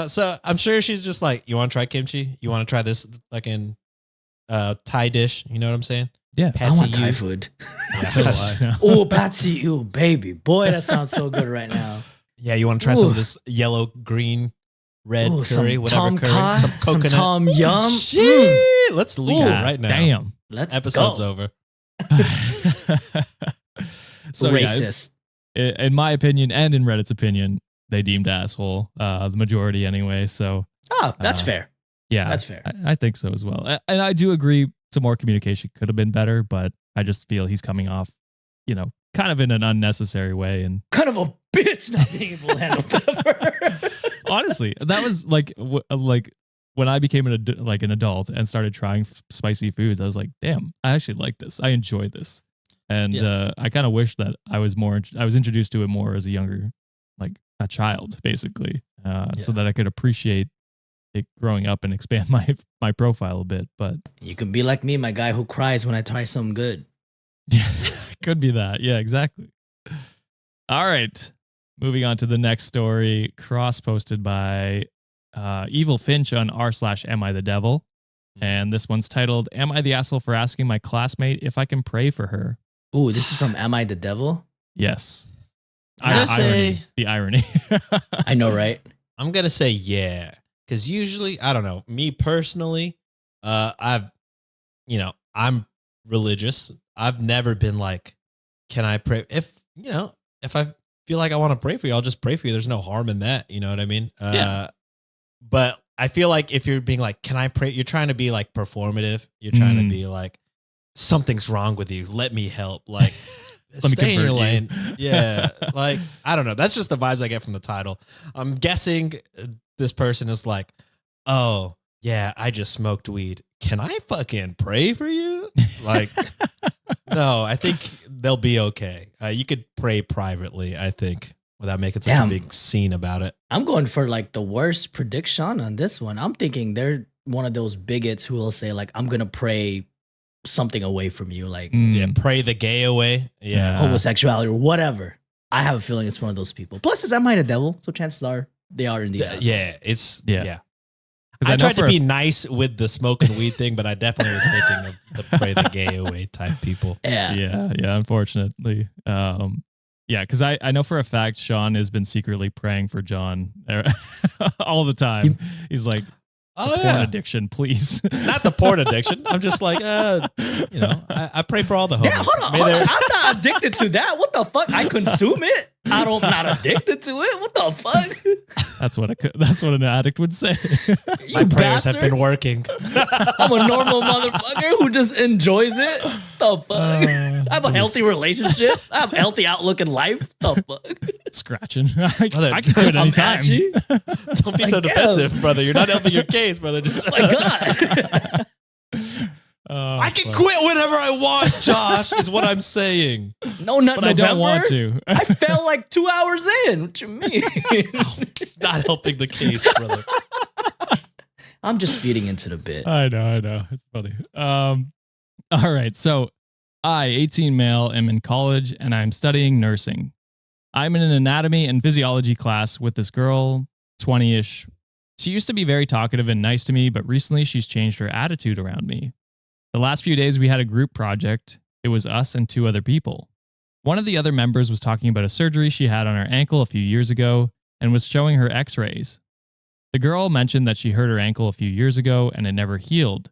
so I'm sure she's just like, you want to try kimchi? You want to try this fucking Thai dish? You know what I'm saying? Yeah. I want Thai food. Yeah. So do I. Oh, Patsy, you baby. Boy, that sounds so good right now. Yeah, you want to try some of this yellow, green, red curry, some whatever Tom curry. Kha, Some coconut. Some Tom Yum. Shit. Let's leave it right now. Damn. Let's Episode's go. over. So racist. Yeah, in my opinion and in Reddit's opinion, they deemed asshole, the majority anyway. So that's fair. yeah, That's fair. I think so as well. And I do agree some more communication could have been better, but I just feel he's coming off, kind of in an unnecessary way. And Kind of a bitch not being able to handle pepper. honestly, that was like when I became an adult and started trying spicy foods, I was like, damn, I actually like this. I enjoy this. And I kind of wish that I was introduced to it more as a younger, like a child, basically, so that I could appreciate it growing up and expand my profile a bit. But You can be like me, my guy who cries when I try something good. yeah, could be that. Yeah, exactly. All right. Moving on to the next story, cross-posted by Evil Finch on r/Am I the Devil. And this one's titled, Am I the Asshole for Asking My Classmate if I can pray for her? Ooh, this is from Am I the Devil? Yes. I'm gonna say The irony. I know, right? I'm gonna say yeah, because usually, I don't know, me personally, I'm religious. I've never been like, can I pray? If I feel like I want to pray for you, I'll just pray for you. There's no harm in that. You know what I mean? Yeah. But I feel like if you're being like, can I pray? You're trying to be like performative. You're trying to be like, something's wrong with you. Let me help. Like, Let me stay in your convert you. lane. Yeah. Like, I don't know. That's just the vibes I get from the title. I'm guessing this person is like, oh, yeah, I just smoked weed. Can I fucking pray for you? Like, no, I think they'll be okay. You could pray privately, I think, without making such a big scene about it. I'm going for like the worst prediction on this one. I'm thinking they're one of those bigots who will say like, I'm going to pray something away from you. Like Yeah, pray the gay away. Yeah. homosexuality or whatever. I have a feeling it's one of those people. Plus, it's Am I the Devil? So chances are they are indeed assholes. Yeah, it's, Yeah. I tried to be nice with the smoking weed thing, but I definitely was thinking of the pray the gay away type people. Yeah. Yeah, unfortunately. Yeah, because I know for a fact Sean has been secretly praying for John all the time. He's like, porn addiction, please. Not the porn addiction. I'm just like, I pray for all the homies. Yeah, hold on. I'm not addicted to that. What the fuck? I consume it. I'm not addicted to it. What the fuck? That's what an addict would say. My prayers have been working. I'm a normal motherfucker who just enjoys it. The fuck? I have a healthy relationship. I have a healthy outlook in life. The fuck? Scratching. I can quit anytime. Don't be so defensive, brother. You're not helping your case, brother. Just Oh my God. I can quit whenever I want, Josh, is what I'm saying. No, not But November. I don't want to. I fell like 2 hours in. What you mean? Not helping the case, brother. I'm just feeding into the bit. I know. It's funny. All right. So I, 18 male, am in college and I'm studying nursing. I'm in an anatomy and physiology class with this girl, 20-ish. She used to be very talkative and nice to me, but recently she's changed her attitude around me. The last few days we had a group project. It was us and 2 other people. One of the other members was talking about a surgery she had on her ankle a few years ago and was showing her x-rays. The girl mentioned that she hurt her ankle a few years ago and it never healed.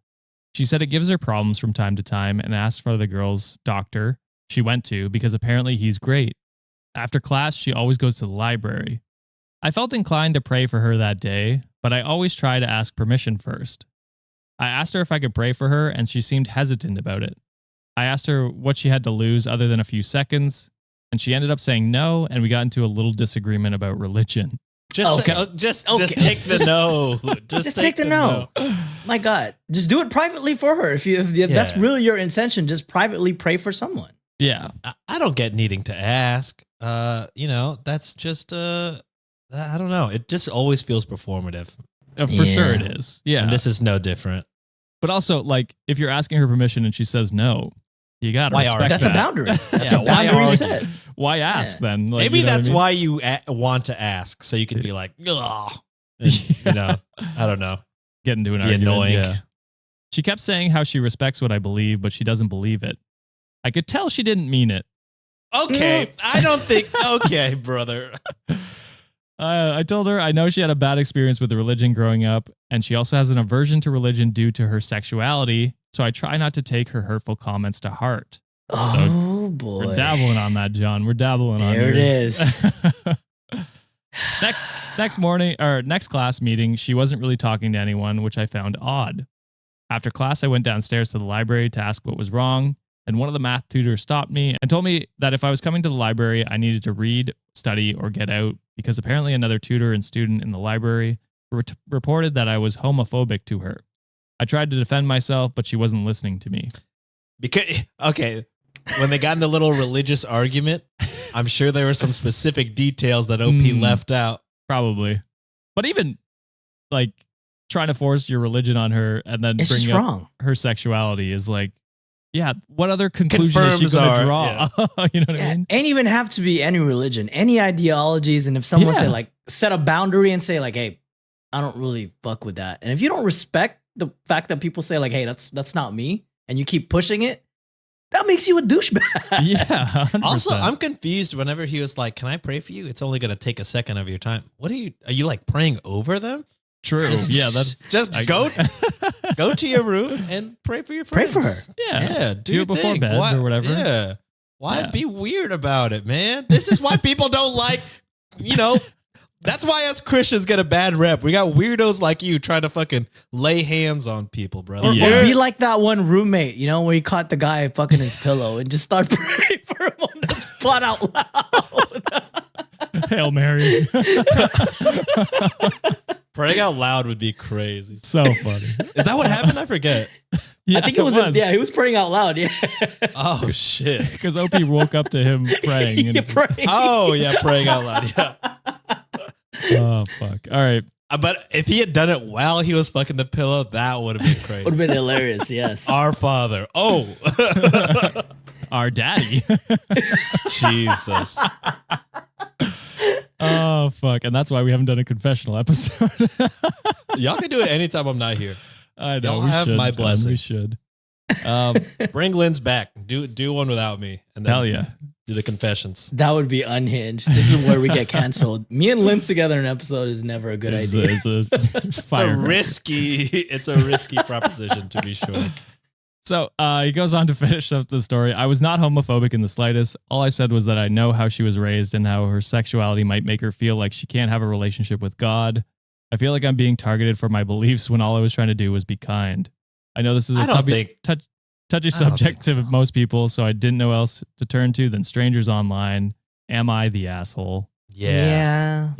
She said it gives her problems from time to time and asked for the girl's doctor she went to because apparently he's great. After class, she always goes to the library. I felt inclined to pray for her that day, but I always try to ask permission first. I asked her if I could pray for her, and she seemed hesitant about it. I asked her what she had to lose other than a few seconds, and she ended up saying no, and we got into a little disagreement about religion. Just take the no. Just take the no. My God, just do it privately for her. If that's really your intention, just privately pray for someone. Yeah, I don't get needing to ask. That's just I don't know. It just always feels performative. for sure it is. Yeah, and this is no different. But also, like, if you're asking her permission and she says no, you got to respect That's that. a boundary. That's Yeah, a boundary why set. Why ask then? Like, Maybe you know that's what I mean? why you want to ask, so you can be like, ugh. And, I don't know. Get into an Be argument. annoying. Yeah. She kept saying how she respects what I believe, but she doesn't believe it. I could tell she didn't mean it. Okay, I don't think. Okay, brother. I told her I know she had a bad experience with the religion growing up, and she also has an aversion to religion due to her sexuality, so I try not to take her hurtful comments to heart. Oh, boy. We're dabbling on that, John. We're dabbling on There it yours. is. Next class meeting, she wasn't really talking to anyone, which I found odd. After class, I went downstairs to the library to ask what was wrong, and one of the math tutors stopped me and told me that if I was coming to the library, I needed to read, study, or get out, because apparently another tutor and student in the library reported that I was homophobic to her. I tried to defend myself, but she wasn't listening to me. When they got in the little religious argument, I'm sure there were some specific details that OP left out. Probably. But even like trying to force your religion on her and then It's just bring up wrong. her sexuality is like, yeah, what other conclusion is she Confirms going to our- draw? You know what I mean? Ain't even have to be any religion, any ideologies. And if someone Yeah. say like, set a boundary and say like, hey, I don't really fuck with that. And if you don't respect the fact that people say like, hey, that's not me, and you keep pushing it, that makes you a douchebag. Yeah. 100%. Also, I'm confused whenever he was like, "Can I pray for you?" It's only going to take a second of your time. Are you like praying over them? true. Yeah, that's Just go to your room and pray for your Pray friends. for her. yeah. Do it your before thing. bed or whatever. Yeah. Why Yeah. be weird about it, man? This is why people don't like, that's why us Christians get a bad rep. We got weirdos like you trying to fucking lay hands on people, brother. Or, Yeah. or be like that one roommate, where he caught the guy fucking his pillow and just start praying for him on the spot out loud. Hail Mary. Praying out loud would be crazy. So funny. Is that what happened? I forget. Yeah, I think it was. He was praying out loud. Yeah. Oh, shit. Because OP woke up to him praying. And Yeah, praying. Oh, yeah, praying out loud. Yeah. oh, fuck. All right. But if he had done it while he was fucking the pillow, that would have been crazy. Would have been hilarious. Yes. Our Father. Oh. Our daddy. Jesus. Oh, fuck. And that's why we haven't done a confessional episode. Y'all can do it anytime I'm not here. I know. Y'all We have should, my Tom, blessing. We should. Bring Lynn's back. Do one without me. And then Hell yeah. Do the confessions. That would be unhinged. This is where we get canceled. Me and Linz together in an episode is never a good idea. It's a risky proposition, to be sure. So he goes on to finish up the story. I was not homophobic in the slightest. All I said was that I know how she was raised and how her sexuality might make her feel like she can't have a relationship with God. I feel like I'm being targeted for my beliefs when all I was trying to do was be kind. I know this is a touchy subject to most people, so I didn't know else to turn to than strangers online. Am I the asshole? Yeah.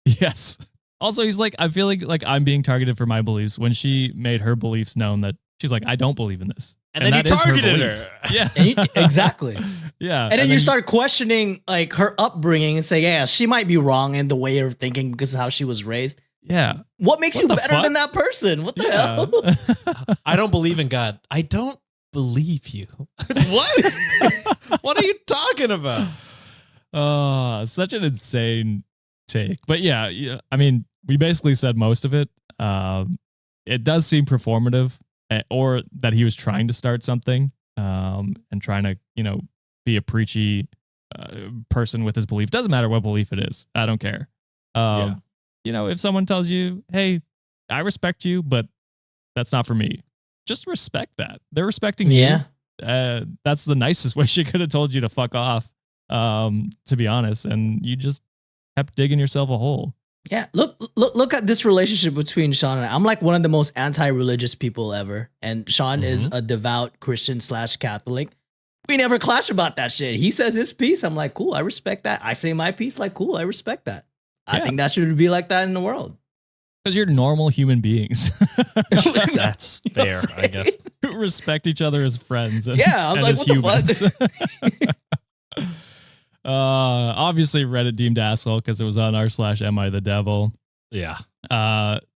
Yes. Also, he's like, I feel like I'm being targeted for my beliefs when she made her beliefs known that she's like, I don't believe in this. And then you targeted her. Yeah. Exactly. Yeah. And then you start questioning like her upbringing and say, yeah, she might be wrong in the way of thinking because of how she was raised. Yeah. What makes you better than that person? What the hell? I don't believe in God. I don't believe you. What? What are you talking about? Such an insane take. But yeah, I mean, we basically said most of it. It does seem performative, or that he was trying to start something and trying to, be a preachy person with his belief. Doesn't matter what belief it is. I don't care. If someone tells you, hey, I respect you, but that's not for me, just respect that. They're respecting you. That's the nicest way she could have told you to fuck off, to be honest. And you just kept digging yourself a hole. Yeah, look at this relationship between Sean and I. I'm like one of the most anti-religious people ever. And Sean is a devout Christian / Catholic. We never clash about that shit. He says his piece. I'm like, cool, I respect that. I say my piece, like, cool, I respect that. I think that should be like that in the world. Because you're normal human beings. That's fair, I guess. Who respect each other as friends. And, I'm like, what humans. the fuck? Obviously Reddit deemed asshole because it was on r/am I the devil. Yeah.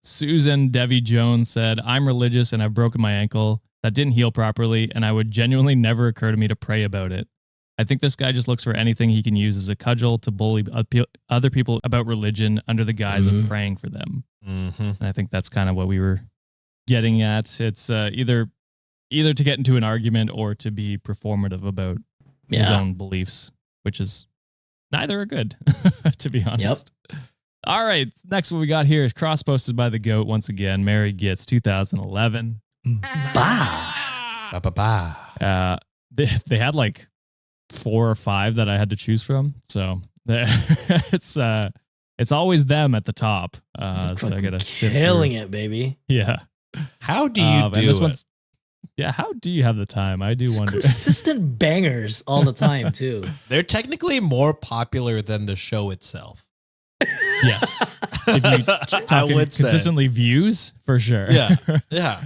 Susan Devi Jones said, I'm religious and I've broken my ankle. That didn't heal properly, and I would genuinely never occur to me to pray about it. I think this guy just looks for anything he can use as a cudgel to bully other people about religion under the guise of praying for them. And I think that's kind of what we were getting at. It's either to get into an argument or to be performative about his own beliefs, which is neither are good, to be honest. All right. Next one we got here is cross-posted by the GOAT once again. Mary Gitz, 2011. They had like 4 or 5 that I had to choose from. So it's always them at the top. So I gotta killing it, baby. Yeah. How do you do it? Yeah, how do you have the time? I do wonder. Consistent bangers all the time, too. They're technically more popular than the show itself. Yes. If you I would say. Consistently views, for sure. Yeah.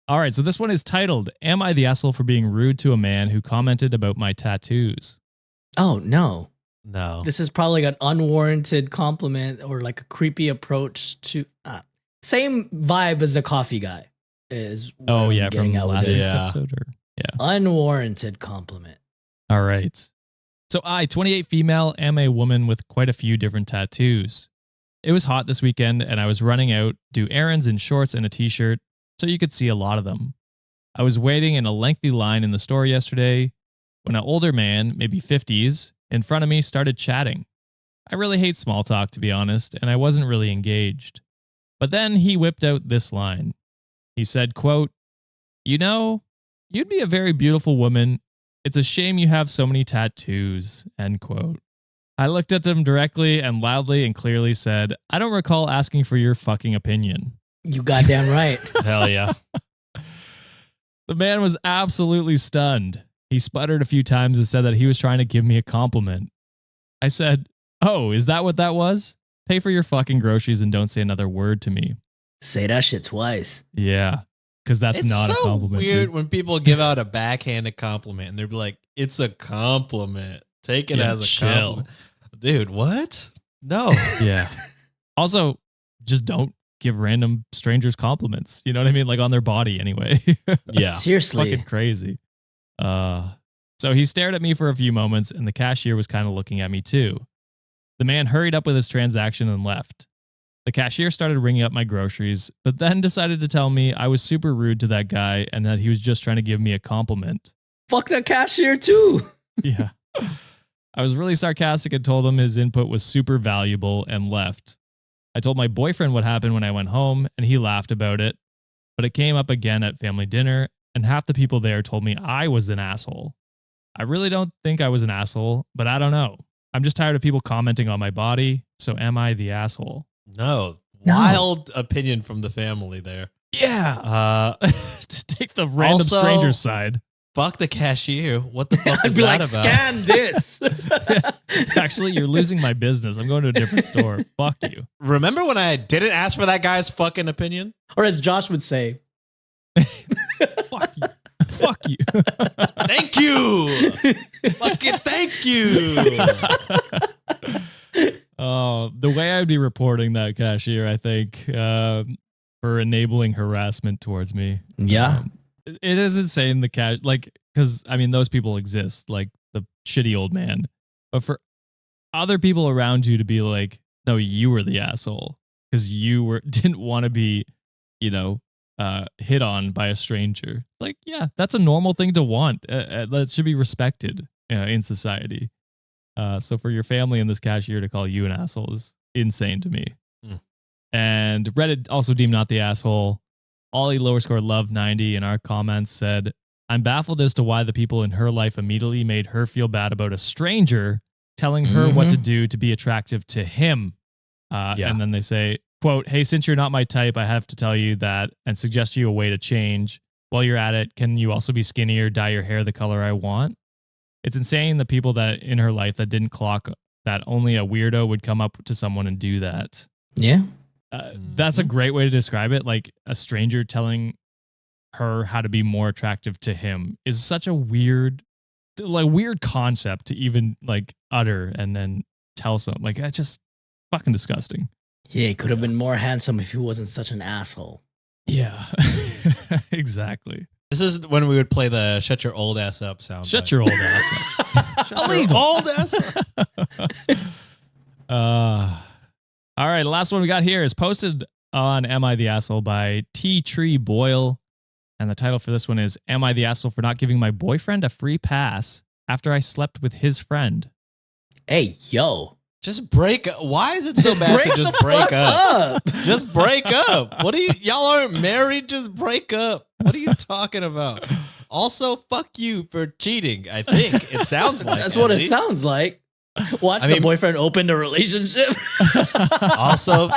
All right, so this one is titled, Am I the Asshole for Being Rude to a Man Who Commented About My Tattoos? Oh, no. No. This is probably an unwarranted compliment or like a creepy approach to... same vibe as the coffee guy. Is from the last Yeah. episode. Unwarranted compliment. All right. So I, 28 female, am a woman with quite a few different tattoos. It was hot this weekend and I was running out, do errands in shorts and a t-shirt, so you could see a lot of them. I was waiting in a lengthy line in the store yesterday when an older man, maybe 50s, in front of me started chatting. I really hate small talk, to be honest, and I wasn't really engaged. But then he whipped out this line. He said, quote, you'd be a very beautiful woman. It's a shame you have so many tattoos, end quote. I looked at him directly and loudly and clearly said, I don't recall asking for your fucking opinion. You goddamn right. Hell yeah. The man was absolutely stunned. He sputtered a few times and said that he was trying to give me a compliment. I said, oh, is that what that was? Pay for your fucking groceries and don't say another word to me. Say that shit twice. Yeah, because that's not a compliment. It's so weird when people give out a backhanded compliment and they're like, it's a compliment. Take it as a compliment. Dude, what? No. Yeah. Also, just don't give random strangers compliments. You know what I mean? Like on their body anyway. Yeah. Seriously. Fucking crazy. So he stared at me for a few moments and the cashier was kind of looking at me too. The man hurried up with his transaction and left. The cashier started ringing up my groceries, but then decided to tell me I was super rude to that guy and that he was just trying to give me a compliment. Fuck that cashier too. Yeah. I was really sarcastic and told him his input was super valuable and left. I told my boyfriend what happened when I went home and he laughed about it, but it came up again at family dinner and half the people there told me I was an asshole. I really don't think I was an asshole, but I don't know. I'm just tired of people commenting on my body, so am I the asshole? No. Wild opinion from the family there. Yeah. Just take the random Also- stranger's side. Fuck the cashier. What the fuck I'd is be that like, about? scan this. Actually, you're losing my business. I'm going to a different store. Fuck you. Remember when I didn't ask for that guy's fucking opinion? Or as Josh would say, Fuck you. Fuck you. Thank you. Fucking thank you. Oh, the way I'd be reporting that cashier, I think, for enabling harassment towards me. yeah. It is insane. The cash, like, because I mean, those people exist, like the shitty old man. But for other people around you to be like, no, you were the asshole because you didn't want to be, hit on by a stranger. Like, yeah, that's a normal thing to want. That should be respected in society. So for your family and this cashier to call you an asshole is insane to me. Mm. And Reddit also deemed not the asshole. Ollie lower score love 90 in our comments said, I'm baffled as to why the people in her life immediately made her feel bad about a stranger telling her what to do to be attractive to him. And then they say, quote, hey, since you're not my type, I have to tell you that and suggest you a way to change. While you're at it, can you also be skinnier, dye your hair the color I want? It's insane the people that in her life that didn't clock that only a weirdo would come up to someone and do that. Yeah. That's a great way to describe it. Like a stranger telling her how to be more attractive to him is such a weird concept to even like utter and then tell someone. Like that's just fucking disgusting. Yeah, he could have been more handsome if he wasn't such an asshole. Yeah, exactly. This is when we would play the "Shut Your Old Ass Up" sound. Shut your old ass up. Shut your old ass up. All right, the last one we got here is posted on Am I the Asshole by Tea Tree Boyle. And the title for this one is Am I the Asshole for not giving my boyfriend a free pass after I slept with his friend? Hey, yo. Just break up. Why is it so bad to just break up? Just break up. What are you? Y'all aren't married. Just break up. What are you talking about? Also, fuck you for cheating. I think it sounds like That's what at it least. sounds like. Watch the boyfriend open the relationship. Also,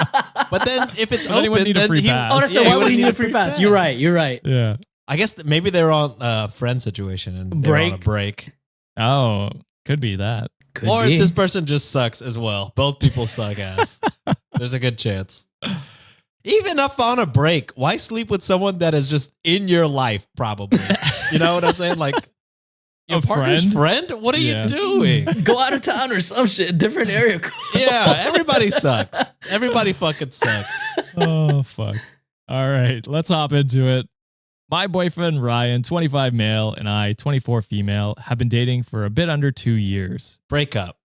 but then if it's Does anyone open, need a then free he, pass? Oh, so why would he need a free pass? You're right. You're right. Yeah. I guess maybe they're on a friend situation and they're on a break. Oh, could be that. Could Or be. this person just sucks as well. Both people suck ass. There's a good chance. Even up on a break, why sleep with someone that is just in your life, probably? You know what I'm saying? Like, your A partner's friend? What are Yeah. you doing? Go out of town or some shit. Different area code. Yeah, everybody sucks. Everybody fucking sucks. Oh, fuck. All right, let's hop into it. My boyfriend, Ryan, 25 male, and I, 24 female, have been dating for a bit under 2 years. Break up.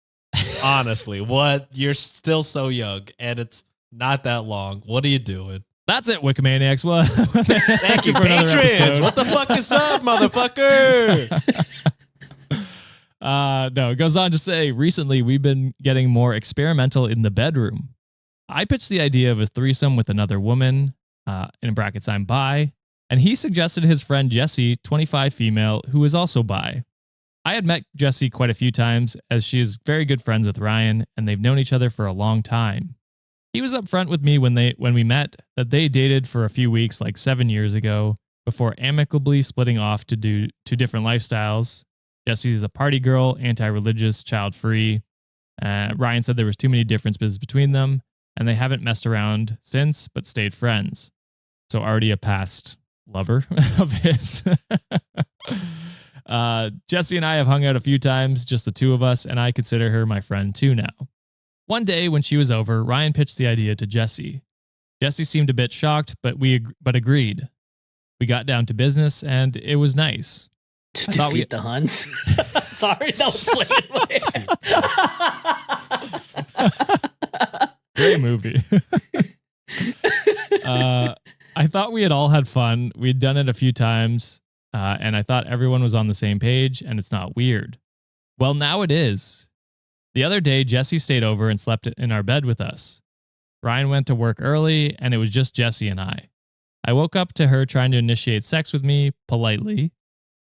Honestly, what? You're still so young and it's not that long. What are you doing? That's it, Wikimaniacs. Well, Thank you, for another patrons. episode. What the fuck is up, motherfucker? No, it goes on to say, recently we've been getting more experimental in the bedroom. I pitched the idea of a threesome with another woman, in brackets I'm bi, and he suggested his friend Jessie, 25 female, who is also bi. I had met Jessie quite a few times as she is very good friends with Ryan, and they've known each other for a long time. He was upfront with me when we met that they dated for a few weeks like 7 years ago before amicably splitting off to do two different lifestyles. Jessie is a party girl, anti-religious, child-free. Ryan said there was too many differences between them, and they haven't messed around since, but stayed friends. So already a past lover of his. Jessie and I have hung out a few times, just the two of us, and I consider her my friend too now. One day when she was over, Ryan pitched the idea to Jessie. Jessie seemed a bit shocked, but agreed. We got down to business, and it was nice. To I thought defeat the Huns. Sorry, that was Great movie. I thought we had all had fun. We'd done it a few times, and I thought everyone was on the same page, and it's not weird. Well, now it is. The other day, Jesse stayed over and slept in our bed with us. Ryan went to work early, and it was just Jesse and I. I woke up to her trying to initiate sex with me politely.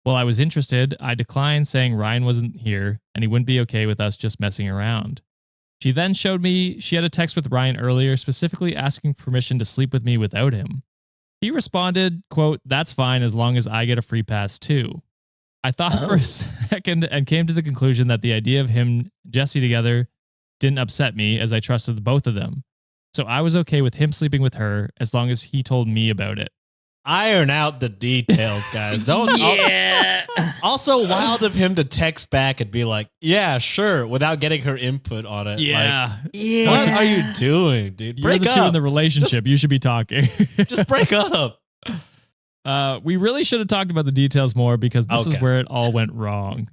While I was interested, I declined, saying Ryan wasn't here and he wouldn't be okay with us just messing around. She then showed me she had a text with Ryan earlier, specifically asking permission to sleep with me without him. He responded, quote, "That's fine as long as I get a free pass too." I thought for a second and came to the conclusion that the idea of him, Jesse together didn't upset me as I trusted both of them. So I was okay with him sleeping with her as long as he told me about it. Iron out the details, guys. Don't. Yeah. Also, wild of him to text back and be like, "Yeah, sure," without getting her input on it. Yeah. Yeah. Like, what are you doing, dude? You're Break the two up. in the relationship. You should be talking. Just break up. We really should have talked about the details more because this is Okay. where it all went wrong.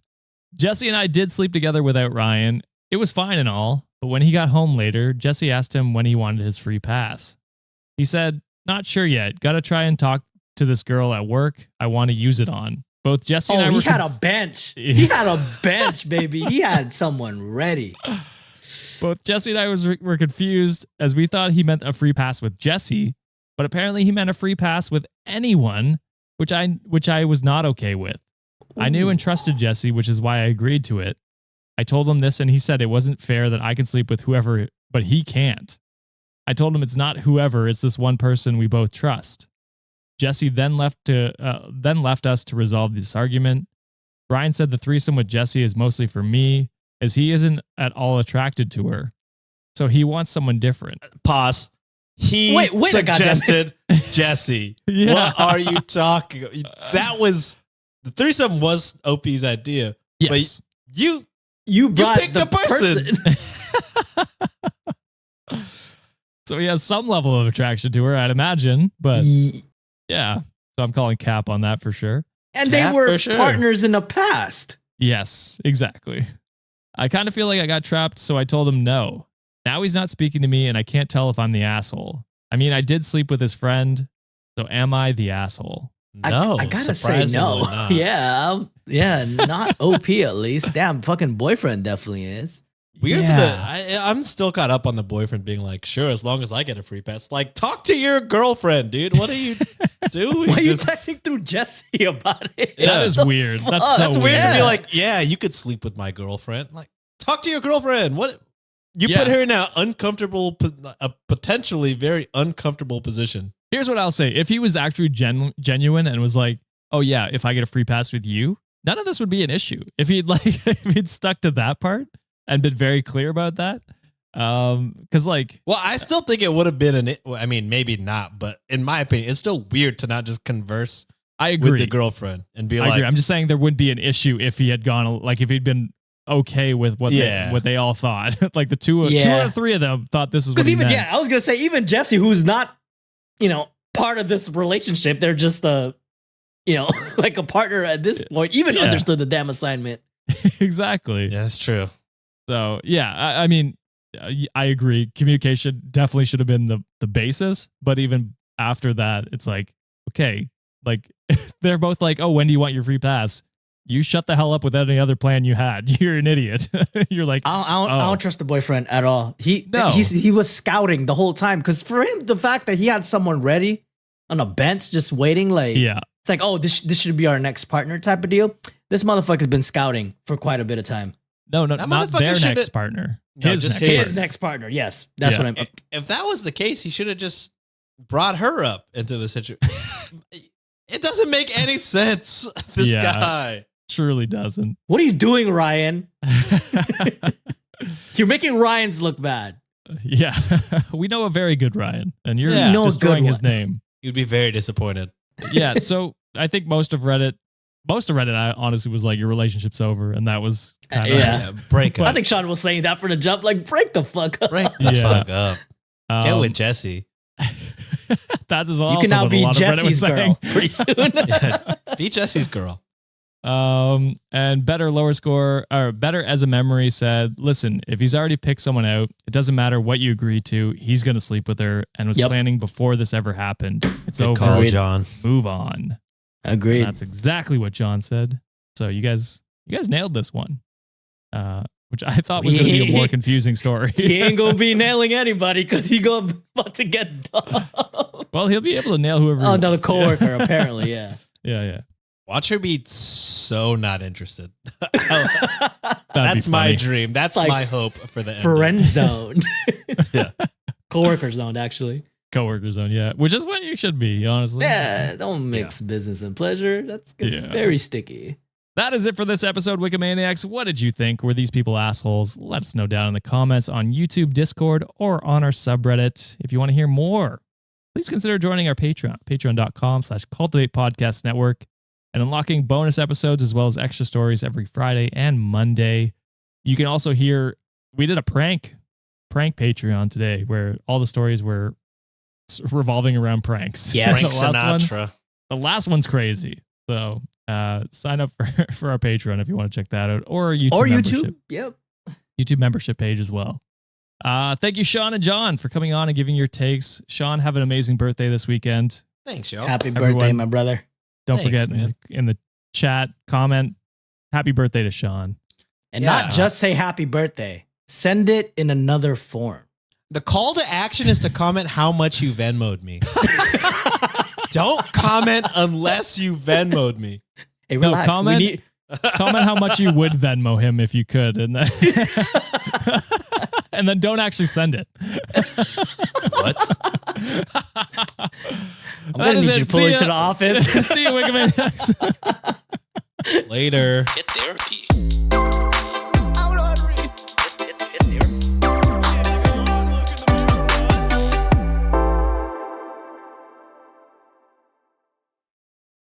Jesse and I did sleep together without Ryan. It was fine and all, but when he got home later, Jesse asked him when he wanted his free pass. He said, "Not sure yet. Gotta try and talk to this girl at work I want to use it on." Both Jesse and I he were had a bench. He had a bench, baby. He had someone ready. Both Jesse and I were confused as we thought he meant a free pass with Jesse, but apparently he meant a free pass with anyone, which I was not okay with. I knew and trusted Jesse, which is why I agreed to it. I told him this and he said it wasn't fair that I could sleep with whoever, but he can't. I told him it's not whoever, it's this one person we both trust. Jesse then left us to resolve this argument. Brian said the threesome with Jesse is mostly for me, as he isn't at all attracted to her. So he wants someone different. Pause. He Wait, suggested Jesse. Yeah. What are you talking? That was the threesome was OP's idea. Yes. But You brought picked the person. So he has some level of attraction to her, I'd imagine. But yeah. So I'm calling cap on that for sure. And they Cap were for sure. partners in the past. Yes, exactly. I kind of feel like I got trapped, so I told him no. Now he's not speaking to me, and I can't tell if I'm the asshole. I mean, I did sleep with his friend, so am I the asshole? No, I gotta say no. surprisingly not. Yeah, not OP at least. Damn, fucking boyfriend definitely is. Weird Yeah. for the. I'm still caught up on the boyfriend being like, "Sure, as long as I get a free pass." Like, talk to your girlfriend, dude. What are you doing? Why are you Just- texting through Jesse about it? Yeah. That is weird. That's so That's weird to be Yeah. like, "Yeah, you could sleep with my girlfriend." Like, talk to your girlfriend. What? You Yeah. put her in a potentially very uncomfortable position. Here's what I'll say. If he was actually genuine and was like, "Oh yeah, if I get a free pass with you," none of this would be an issue. If he'd stuck to that part and been very clear about that. Because like, Well, I still think it would have been I mean, maybe not, but in my opinion, it's still weird to not just converse I agree. with the girlfriend and be I like, agree. I'm just saying there wouldn't be an issue if he had gone like if he'd been okay with what they all thought. Like the two out of three of them thought this is what Because he even meant. I was gonna say even Jesse, who's not, part of this relationship, they're just like a partner at this point. Even understood the damn assignment. Exactly. "Yeah, that's true." So yeah, I mean, I agree. Communication definitely should have been the basis, but even after that, it's like, okay, like they're both like, "Oh, when do you want your free pass?" You shut the hell up with any other plan you had. You're an idiot. You're like, I don't trust the boyfriend at all. He was scouting the whole time because for him, the fact that he had someone ready on a bench just waiting, like, yeah, it's like, oh, this should be our next partner type of deal. This motherfucker's been scouting for quite a bit of time. no, That not motherfucker their shoulda- next partner. No, His just next his. partner. His next partner, yes, that's Yeah. what I'm. If that was the case, he should have just brought her up into the situation. It doesn't make any sense. This Yeah. guy. Surely doesn't. What are you doing, Ryan? You're making Ryan's look bad. Yeah, we know a very good Ryan, and you're Yeah. You know a destroying good his one. name. You'd be very disappointed. Yeah, so I think most of Reddit, I honestly was like, your relationship's over, and that was kind of Yeah. Break I up. think Sean was saying that for the jump. Like, break the fuck up. Break the Yeah. fuck up. Get with Jesse. that is You also can now what a be lot of Reddit was Jesse's girl saying. pretty soon. Yeah. Be Jesse's girl. And better as a memory said, listen, if he's already picked someone out, it doesn't matter what you agree to. He's going to sleep with her and was Yep. planning before this ever happened. It's Good over. call, Agreed. John. Move on. Agreed. And that's exactly what John said. So you guys nailed this one. which I thought was going to be a more confusing story. He ain't gonna be nailing anybody because he about to get dumped. Well, he'll be able to nail whoever. Oh, he another wants. coworker, apparently, yeah. Yeah. Watch her be so not interested. That'd That's be my funny. dream. That's Like my hope for the end. Friend zone. Yeah. Coworker zone, actually. Coworker zone, yeah, which is what you should be, honestly. Yeah, don't mix business and pleasure. That's very sticky. That is it for this episode, Wikimaniacs. What did you think? Were these people assholes? Let us know down in the comments on YouTube, Discord, or on our subreddit. If you want to hear more, please consider joining our Patreon, patreon.com/Cultivate Podcast Network, and unlocking bonus episodes as well as extra stories every Friday and Monday. You can also hear, we did a prank Patreon today where all the stories were revolving around pranks. Yes. Frank The last Sinatra. The last one's crazy. So sign up for our Patreon if you want to check that out, or our YouTube membership. Yep. YouTube membership page as well. Thank you, Sean and John, for coming on and giving your takes. Sean, have an amazing birthday this weekend. Thanks, yo. Happy Everyone- birthday, my brother. Don't Thanks, forget man. in the chat, comment, happy birthday to Sean. And Yeah. not just say happy birthday. Send it in another form. The call to action is to comment how much you Venmo'd me. Don't comment unless you Venmo'd me. Hey, No, relax. comment. We need, Comment how much you would Venmo him if you could, and then, and then don't actually send it. What? I'm going to need you to pull into the office. See you, Wikimaniacs. Later. Hit